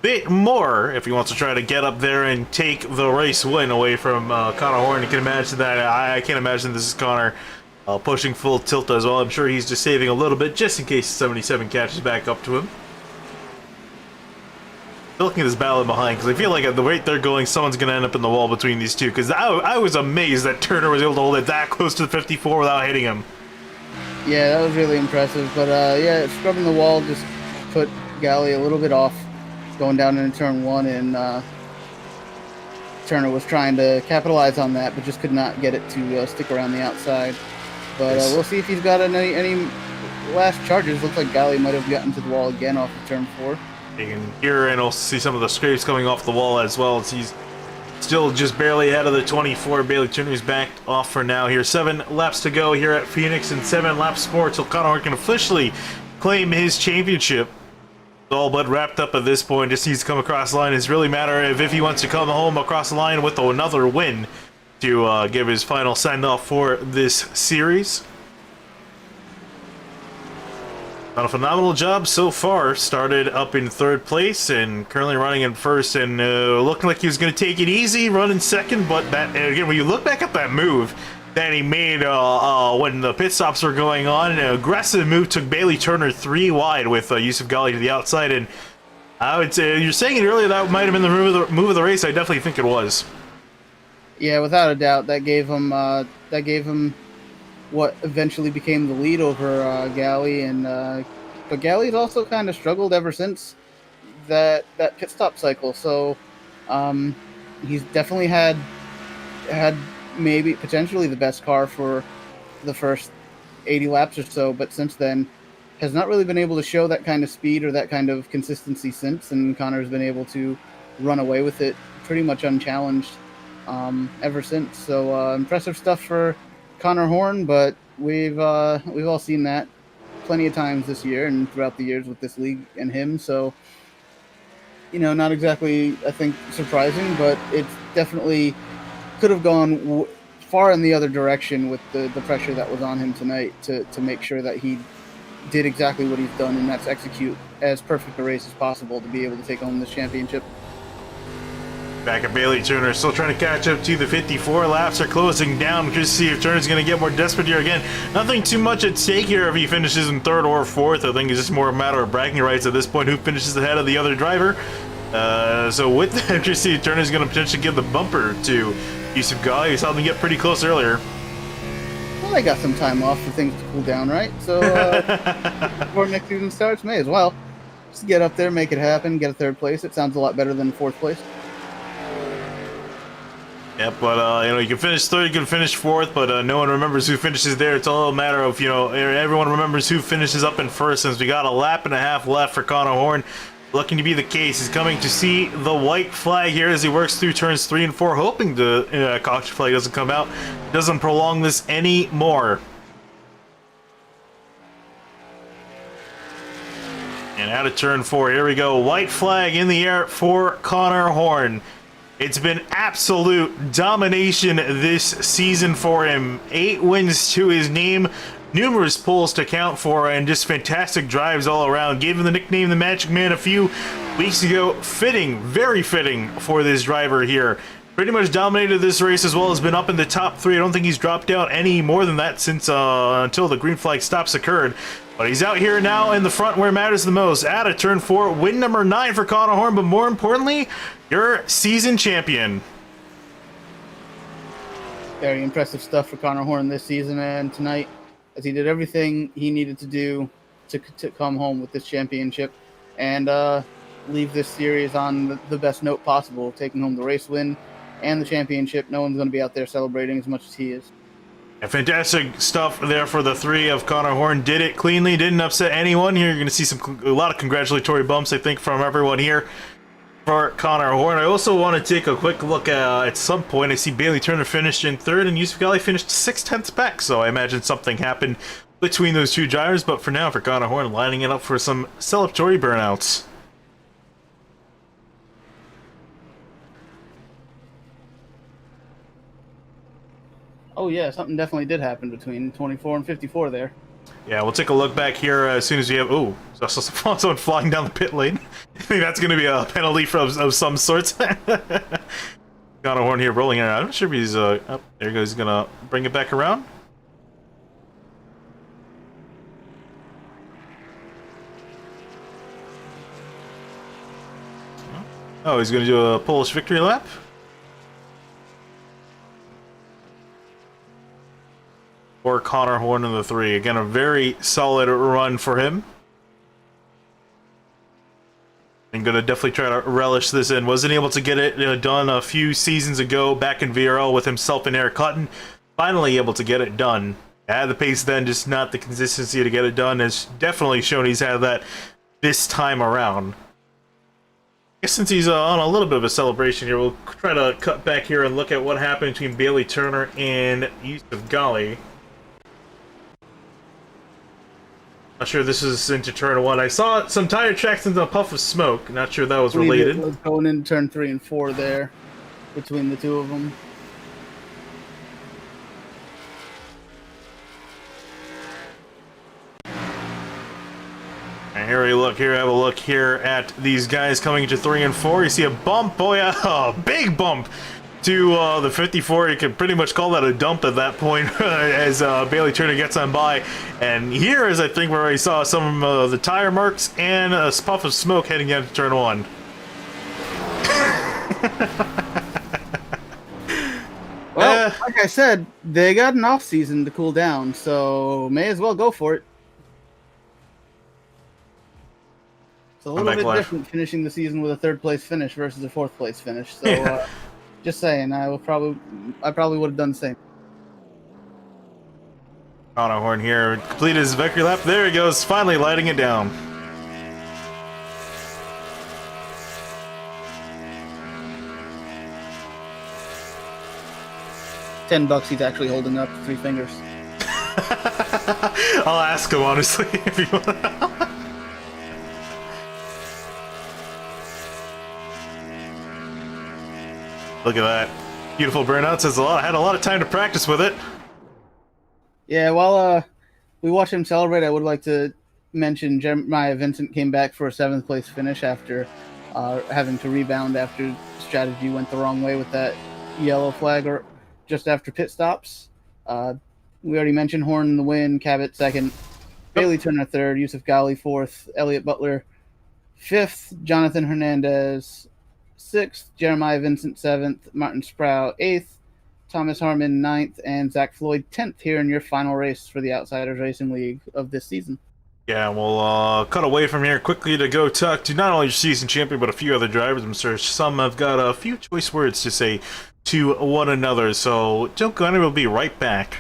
bit more if he wants to try to get up there and take the race win away from Connor Horn. You can imagine that. I can't imagine this is Connor pushing full tilt as well. I'm sure he's just saving a little bit just in case 77 catches back up to him. Looking at this battle behind, because I feel like at the rate they're going, someone's going to end up in the wall between these two, because I was amazed that Turner was able to hold it that close to the 54 without hitting him. Yeah, that was really impressive. But yeah, scrubbing the wall just put Gali a little bit off going down into turn 1, and Turner was trying to capitalize on that, but just could not get it to stick around the outside. But we'll see if he's got any last charges. Looks like Gali might have gotten to the wall again off of turn 4. You can hear and also see some of the scrapes coming off the wall as well, as he's still just barely ahead of the 24. Bailey Turner's backed off for now here. 7 laps to go here at Phoenix, and 7 laps more till Connor can officially claim his championship. All but wrapped up at this point. Just needs to come across the line. It's really a matter of if he wants to come home across the line with another win to give his final send-off for this series. Done a phenomenal job so far. Started up in 3rd place and currently running in 1st, and looking like he was going to take it easy, running 2nd. But that, again, when you look back at that move that he made when the pit stops were going on, an aggressive move took Bailey Turner 3 wide with Yusuf Gali to the outside. And I would say, you're saying it earlier, that might have been the move of the race. I definitely think it was. Yeah, without a doubt, that gave him what eventually became the lead over Gali, and but Gali's also kind of struggled ever since that pit stop cycle. So he's definitely had maybe potentially the best car for the first 80 laps or so, but since then has not really been able to show that kind of speed or that kind of consistency since, and Connor's been able to run away with it pretty much unchallenged ever since. So impressive stuff for Connor Horn, but we've all seen that plenty of times this year and throughout the years with this league and him. So, not exactly, I think, surprising, but it definitely could have gone far in the other direction with the pressure that was on him tonight to make sure that he did exactly what he's done, and that's execute as perfect a race as possible to be able to take home this championship. Back at Bailey Turner, still trying to catch up to the 54. Laps are closing down. Just see if Turner's going to get more desperate here again. Nothing too much at stake here if he finishes in third or fourth. I think it's just more a matter of bragging rights at this point, who finishes ahead of the other driver. So with that, just see Turner's going to potentially give the bumper to Yusuf Ghali. We saw them get pretty close earlier. Well, they got some time off for things to cool down, right? So before next season starts, may as well just get up there, make it happen, get a third place. It sounds a lot better than fourth place. Yeah, but, you know, you can finish third, you can finish fourth, but no one remembers who finishes there. It's all a matter of, you know, everyone remembers who finishes up in first, since we got a lap and a half left for Connor Horn. Looking to be the case. He's coming to see the white flag here as he works through turns 3 and 4, hoping the caution flag doesn't come out, doesn't prolong this anymore. And out of turn 4, here we go. White flag in the air for Connor Horn. It's been absolute domination this season for him. 8 wins to his name, numerous poles to count for, and just fantastic drives all around. Gave him the nickname the Magic Man a few weeks ago. Fitting, very fitting for this driver here. Pretty much dominated this race as well as been up in the top 3. I don't think he's dropped out any more than that since until the green flag stops occurred. But he's out here now in the front where it matters the most. Out of turn 4, win number 9 for Connor Horn, but more importantly, your season champion. Very impressive stuff for Connor Horn this season and tonight, as he did everything he needed to do to come home with this championship and leave this series on the best note possible, taking home the race win and the championship. No one's going to be out there celebrating as much as he is. Fantastic stuff there for the 3 of Connor Horn. Did it cleanly, didn't upset anyone. Here you're going to see a lot of congratulatory bumps, I think, from everyone here for Connor Horn. I also want to take a quick look at some point. I see Bailey Turner finished in 3rd and Yusuf Ghali finished 6/10 back, so I imagine something happened between those two drivers. But for now, for Connor Horn, lining it up for some celebratory burnouts. Oh yeah, something definitely did happen between 24 and 54 there. Yeah, we'll take a look back here as soon as we have... Oh, I saw someone flying down the pit lane. I think that's going to be a penalty of some sorts. Connor Horn here rolling around. I'm not sure if he's... oh, there he goes. He's going to bring it back around. Oh, he's going to do a Polish victory lap? Or Connor Horn in the 3. Again, a very solid run for him. I'm going to definitely try to relish this in. Wasn't able to get it done a few seasons ago back in VRL with himself and Eric Hutton. Finally able to get it done. Had the pace then, just not the consistency to get it done. Has definitely shown he's had that this time around. I guess since he's on a little bit of a celebration here, we'll try to cut back here and look at what happened between Bailey Turner and Yusuf Ghali. Not sure this is into turn 1. I saw some tire tracks into a puff of smoke. Not sure that was related. It was going into turn 3 and 4 there, between the two of them. And here we look here. Have a look here at these guys coming into 3 and 4. You see a bump. Oh yeah, a big bump to the 54. You could pretty much call that a dump at that point as Bailey Turner gets on by. And here is, I think, where I saw some of the tire marks and a puff of smoke heading into turn 1. Well, like I said, they got an off season to cool down, so may as well go for it. It's a little bit different finishing the season with a 3rd place finish versus a 4th place finish. So just saying, I probably would have done the same. Connor Horn here completed his victory lap. There he goes, finally lighting it down. $10 he's actually holding up 3 fingers. I'll ask him honestly if you want. Look at that. Beautiful burnout. Says had a lot of time to practice with it. Yeah, while we watch him celebrate, I would like to mention Jeremiah Vincent came back for a 7th place finish after having to rebound after strategy went the wrong way with that yellow flag or just after pit stops. We already mentioned Horn in the win, Cabot second, Bailey Turner third, Yusuf Ghali fourth, Elliott Butler fifth, Jonathan Hernandez sixth, Jeremiah Vincent seventh, Martin Sproul eighth, Thomas Harmon ninth, and Zach Floyd 10th here in your final race for the Outsiders Racing League of this season. Yeah, we'll cut away from here quickly to go talk to not only your season champion, but a few other drivers. I'm sure some have got a few choice words to say to one another, so don't go anywhere, we'll be right back.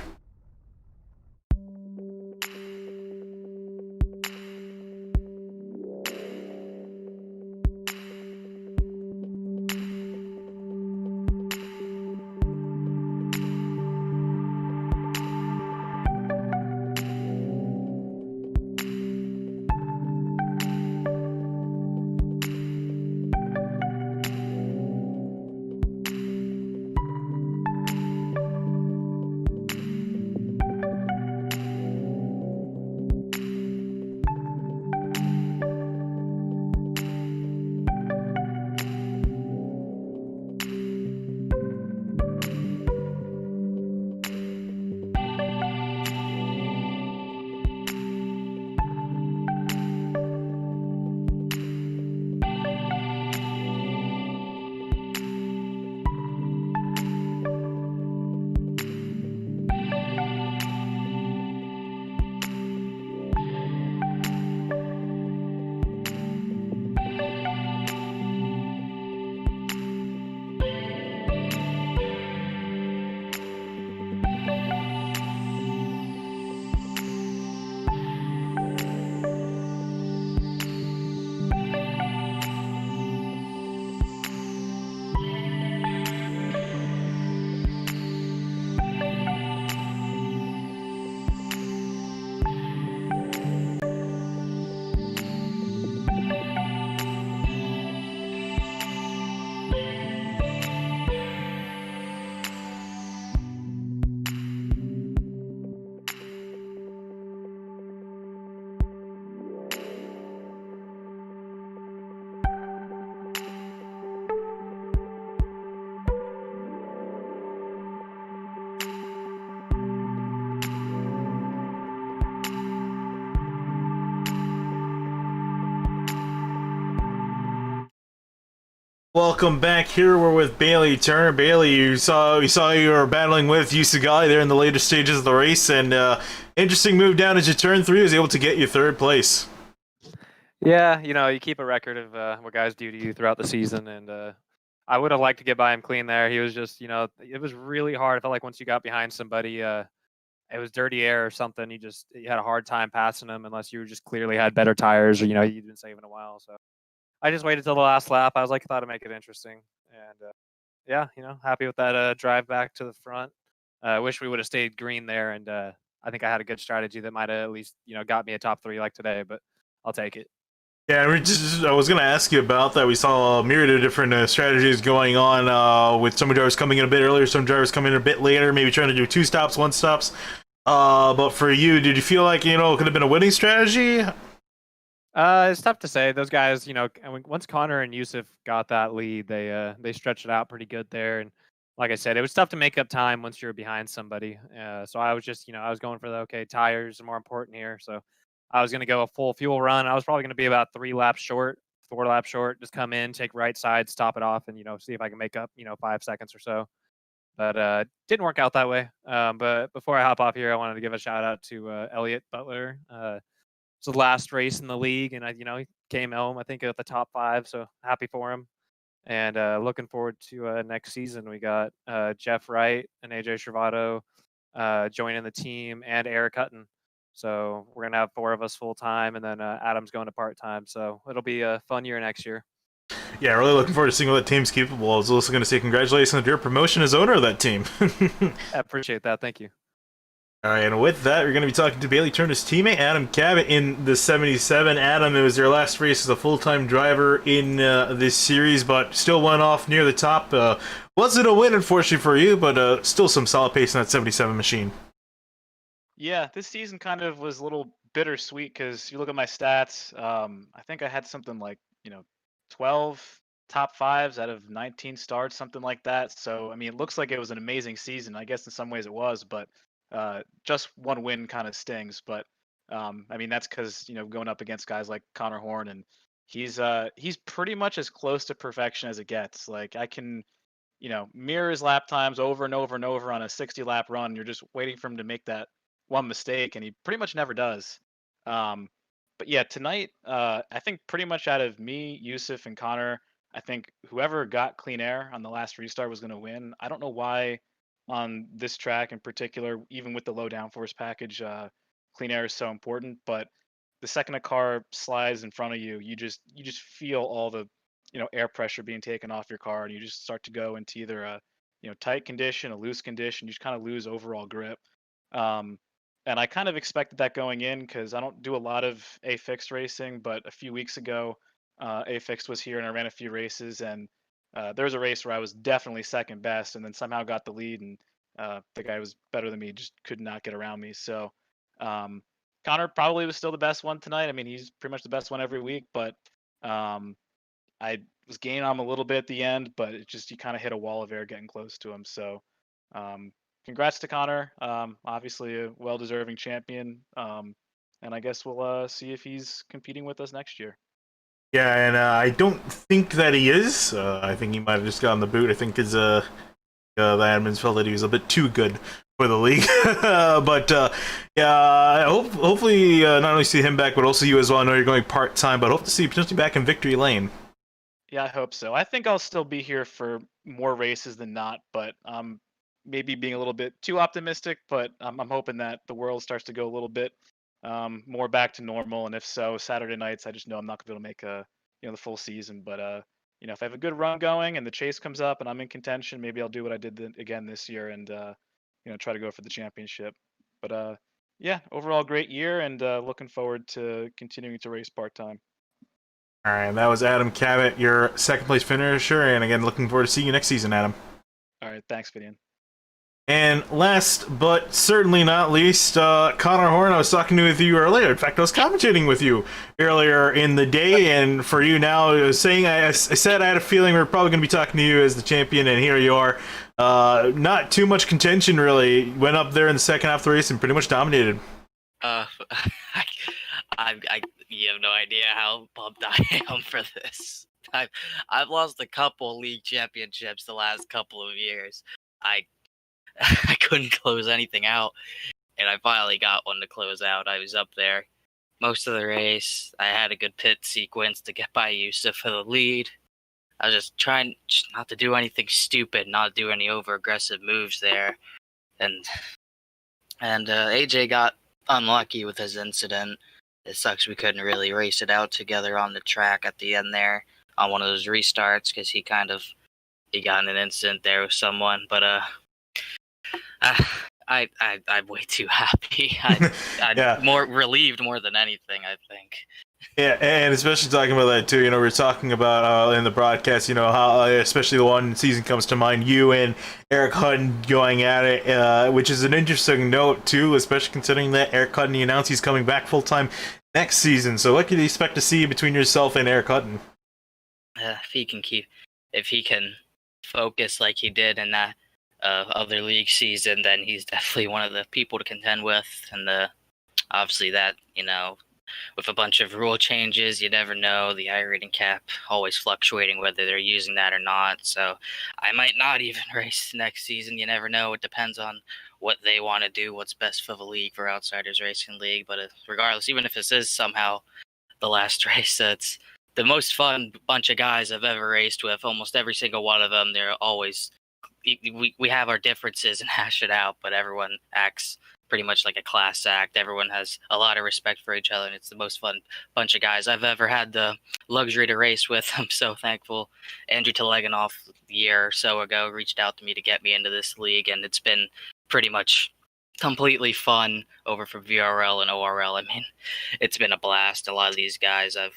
Welcome back. Here we're with Bailey Turner. Bailey, we saw you were battling with Usagali there in the later stages of the race, and interesting move down as you turn 3 was able to get you third place. Yeah, you keep a record of what guys do to you throughout the season, and I would have liked to get by him clean there. He was just, it was really hard. I felt like once you got behind somebody, it was dirty air or something. You had a hard time passing him unless you just clearly had better tires or you'd been saving a while. So I just waited till the last lap. I was like, I thought I'd make it interesting, and yeah, happy with that drive back to the front. Wish we would have stayed green there, and I think I had a good strategy that might have at least got me a top 3 like today, but I'll take it. Yeah, I was going to ask you about that. We saw a myriad of different strategies going on with some drivers coming in a bit earlier, some drivers coming in a bit later, maybe trying to do 2 stops, 1 stops. But for you, did you feel like, it could have been a winning strategy? It's tough to say. Those guys, once Connor and Yusuf got that lead, they stretched it out pretty good there. And like I said, it was tough to make up time once you're behind somebody. So I was just, I was going for tires are more important here. So I was going to go a full fuel run. I was probably going to be about 4 laps short, just come in, take right side, stop it off, and, see if I can make up, 5 seconds or so. But didn't work out that way. But before I hop off here, I wanted to give a shout out to Elliott Butler. It's the last race in the league, and he came home, I think, at the top 5, so happy for him. And looking forward to next season. We got Jeff Wright and AJ Shervato joining the team, and Eric Hutton. So we're gonna have 4 of us full time, and then Adam's going to part time. So it'll be a fun year next year. Yeah, really looking forward to seeing what that team's capable of. I was also going to say congratulations on your promotion as owner of that team. I appreciate that. Thank you. All right, and with that, we're going to be talking to Bailey Turner's teammate, Adam Cabot, in the 77. Adam, it was your last race as a full-time driver in this series, but still went off near the top. Wasn't a win, unfortunately, for you, but still some solid pace in that 77 machine. Yeah, this season kind of was a little bittersweet because you look at my stats. I think I had something like, 12 top fives out of 19 starts, something like that. So, I mean, it looks like it was an amazing season. I guess in some ways it was, but just one win kind of stings. But I mean, that's because going up against guys like Connor Horn, and he's pretty much as close to perfection as it gets. Like I can mirror his lap times over and over and over on a 60 lap run. You're just waiting for him to make that one mistake, and he pretty much never does. Um, but yeah, tonight, I think pretty much out of me, Yusuf, and Connor, I think whoever got clean air on the last restart was going to win. I don't know why on this track in particular, even with the low downforce package, clean air is so important. But the second a car slides in front of you, you just feel all the air pressure being taken off your car, and you just start to go into either a tight condition, a loose condition. You just kind of lose overall grip. Um, and I kind of expected that going in because I don't do a lot of A fixed racing, but a few weeks ago, A fixed was here and I ran a few races, and there was a race where I was definitely second best, and then somehow got the lead, and the guy was better than me, just could not get around me. So um, Connor probably was still the best one tonight. I mean, he's pretty much the best one every week, but um, I was gaining on him a little bit at the end, but it just you kind of hit a wall of air getting close to him. So um, congrats to Connor. Obviously a well-deserving champion. And I guess we'll see if he's competing with us next year. Yeah, and I don't think that he is. I think he might have just gotten the boot. I think the admins felt that he was a bit too good for the league. But yeah, hopefully not only see him back, but also you as well. I know you're going part time, but hope to see you potentially back in victory lane. Yeah, I hope so. I think I'll still be here for more races than not, but maybe being a little bit too optimistic. But I'm hoping that the world starts to go a little bit more back to normal. And if so, Saturday nights, I just know I'm not gonna be able to make the full season. But if I have a good run going and the chase comes up and I'm in contention, maybe I'll do what I did again this year and try to go for the championship. But yeah, overall great year, and looking forward to continuing to race part time. All right, that was Adam Cabot, your second place finisher, and again, looking forward to seeing you next season, Adam. All right, thanks, Vidian. And last but certainly not least, Connor Horn, I was talking with you earlier. In fact, I was commentating with you earlier in the day, and for you now, I was saying, I said I had a feeling we were probably going to be talking to you as the champion, and here you are. Not too much contention, really. Went up there in the second half of the race and pretty much dominated. I, you have no idea how pumped I am for this. I've lost a couple league championships the last couple of years. I couldn't close anything out, and I finally got one to close out. I was up there most of the race. I had a good pit sequence to get by Yusuf for the lead. I was just trying not to do anything stupid, not do any over-aggressive moves there. And AJ got unlucky with his incident. It sucks we couldn't really race it out together on the track at the end there on one of those restarts because he got in an incident there with someone. But I'm way too happy. I'm Yeah. more relieved more than anything, I think. Yeah, and especially talking about that too. We were talking about in the broadcast, how especially the one season comes to mind, you and Eric Hutton going at it, which is an interesting note too, especially considering that Eric Hutton announced he's coming back full time next season. So, what can you expect to see between yourself and Eric Hutton? If he can focus like he did in that other league season, then he's definitely one of the people to contend with. And obviously that, with a bunch of rule changes, you never know. The iRating cap always fluctuating whether they're using that or not. So I might not even race next season. You never know. It depends on what they want to do, what's best for the league, for Outsiders Racing League. But regardless, even if this is somehow the last race, it's the most fun bunch of guys I've ever raced with. Almost every single one of them, they're always... We have our differences and hash it out, but everyone acts pretty much like a class act. Everyone has a lot of respect for each other, and it's the most fun bunch of guys I've ever had the luxury to race with. I'm so thankful. Andrew Teleganoff a year or so ago reached out to me to get me into this league, and it's been pretty much completely fun over from VRL and ORL. I mean, it's been a blast. A lot of these guys I've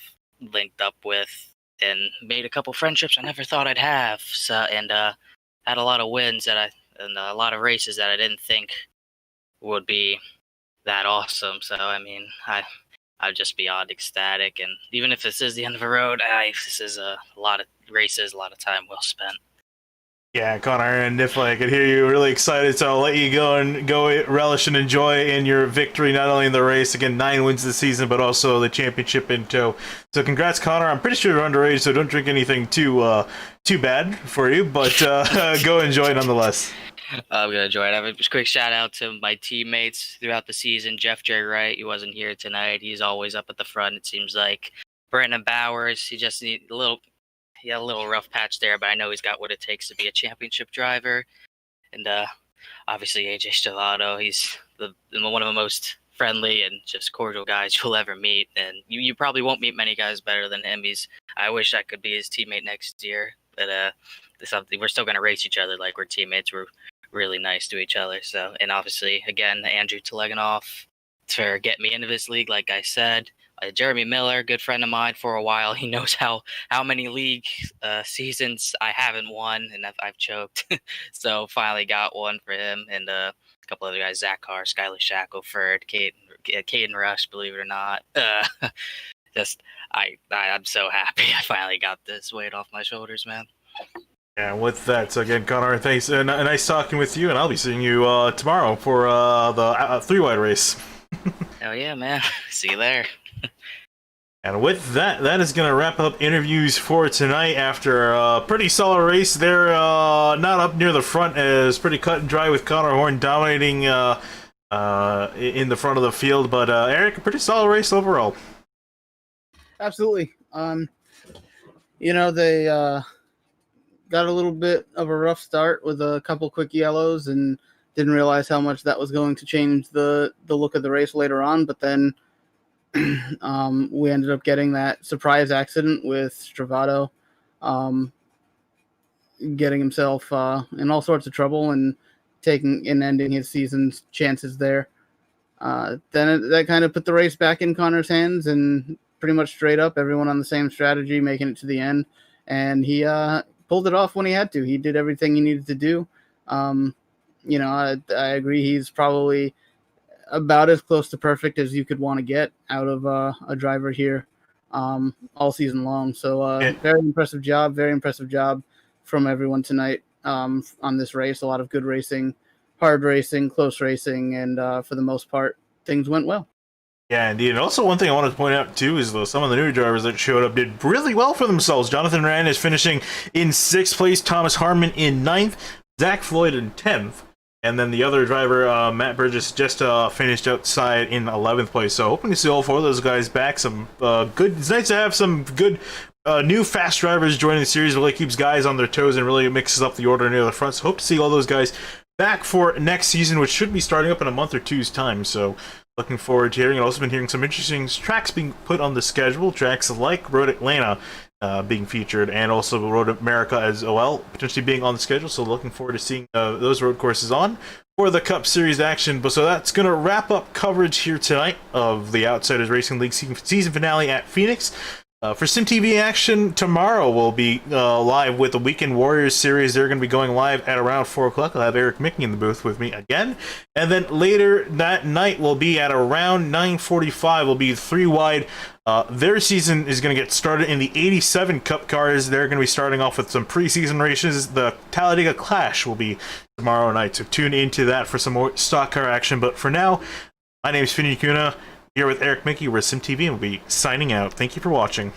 linked up with and made a couple friendships I never thought I'd have. So, and had a lot of wins and a lot of races that I didn't think would be that awesome. So I mean, I'd just be odd ecstatic. And even if this is the end of a road, this is a lot of races, a lot of time well spent. Yeah, Connor, and definitely I could hear you really excited, so I'll let you go and go relish and enjoy in your victory, not only in the race, again, 9 wins this season, but also the championship in tow. So congrats, Connor. I'm pretty sure you're underage, so don't drink anything too bad for you, but go enjoy nonetheless. I'm gonna enjoy it. I have a quick shout out to my teammates throughout the season. Jeff J. Wright, he wasn't here tonight. He's always up at the front, it seems like. Brandon Bowers, he just needs a little rough patch there, but I know he's got what it takes to be a championship driver. And obviously AJ Stellato, he's one of the most friendly and just cordial guys you'll ever meet. And you probably won't meet many guys better than him. I wish I could be his teammate next year, but we're still gonna race each other like we're teammates. We're really nice to each other. So, and obviously, again, Andrew Teleganov for getting me into this league, like I said. Jeremy Miller, good friend of mine for a while. He knows how many league seasons I haven't won, and I've choked. So finally got one for him, and a couple other guys, Zach Carr, Skylar Shackelford, Caden Rush, believe it or not. I'm so happy I finally got this weight off my shoulders, man. Yeah, with that, so again, Connor, thanks, and nice talking with you, and I'll be seeing you tomorrow for the 3-wide race. Hell yeah, man. See you there. And with that, that is going to wrap up interviews for tonight after a pretty solid race. They're not up near the front, as pretty cut and dry with Connor Horn dominating in the front of the field, but Eric, a pretty solid race overall. Absolutely. They got a little bit of a rough start with a couple quick yellows and didn't realize how much that was going to change the look of the race later on. But then we ended up getting that surprise accident with Stravato getting himself in all sorts of trouble and ending his season's chances there. Then that kind of put the race back in Connor's hands, and pretty much straight up, everyone on the same strategy, making it to the end. And he pulled it off when he had to. He did everything he needed to do. I agree. He's probably about as close to perfect as you could want to get out of a driver here all season long. So very impressive job from everyone tonight on this race. A lot of good racing, hard racing, close racing, and for the most part, things went well. Yeah, indeed. And also one thing I wanted to point out, too, is some of the new drivers that showed up did really well for themselves. Jonathan Rand is finishing in 6th place, Thomas Harmon in 9th, Zach Floyd in 10th, and then the other driver, Matt Burgess, just finished outside in 11th place. So hoping to see all 4 of those guys back. It's nice to have some good new fast drivers joining the series. Really keeps guys on their toes and really mixes up the order near the front. So hope to see all those guys back for next season, which should be starting up in a month or two's time. So looking forward to hearing. I've also been hearing some interesting tracks being put on the schedule. Tracks like Road Atlanta being featured, and also Road America as well, potentially being on the schedule. So looking forward to seeing those road courses on for the Cup Series action. But so that's going to wrap up coverage here tonight of the Outsiders Racing League season finale at Phoenix. For SimTV action, tomorrow we'll be live with the Weekend Warriors series. They're going to be going live at around 4 o'clock. I'll have Eric Mickey in the booth with me again. And then later that night will be at around 9:45. Will be 3-wide. Their season is going to get started in the 87 Cup cars. They're going to be starting off with some preseason races. The Talladega Clash will be tomorrow night, so tune into that for some more stock car action. But for now, my name is Finney Kuna. Here with Eric Mickey, we're SimTV, and we'll be signing out. Thank you for watching.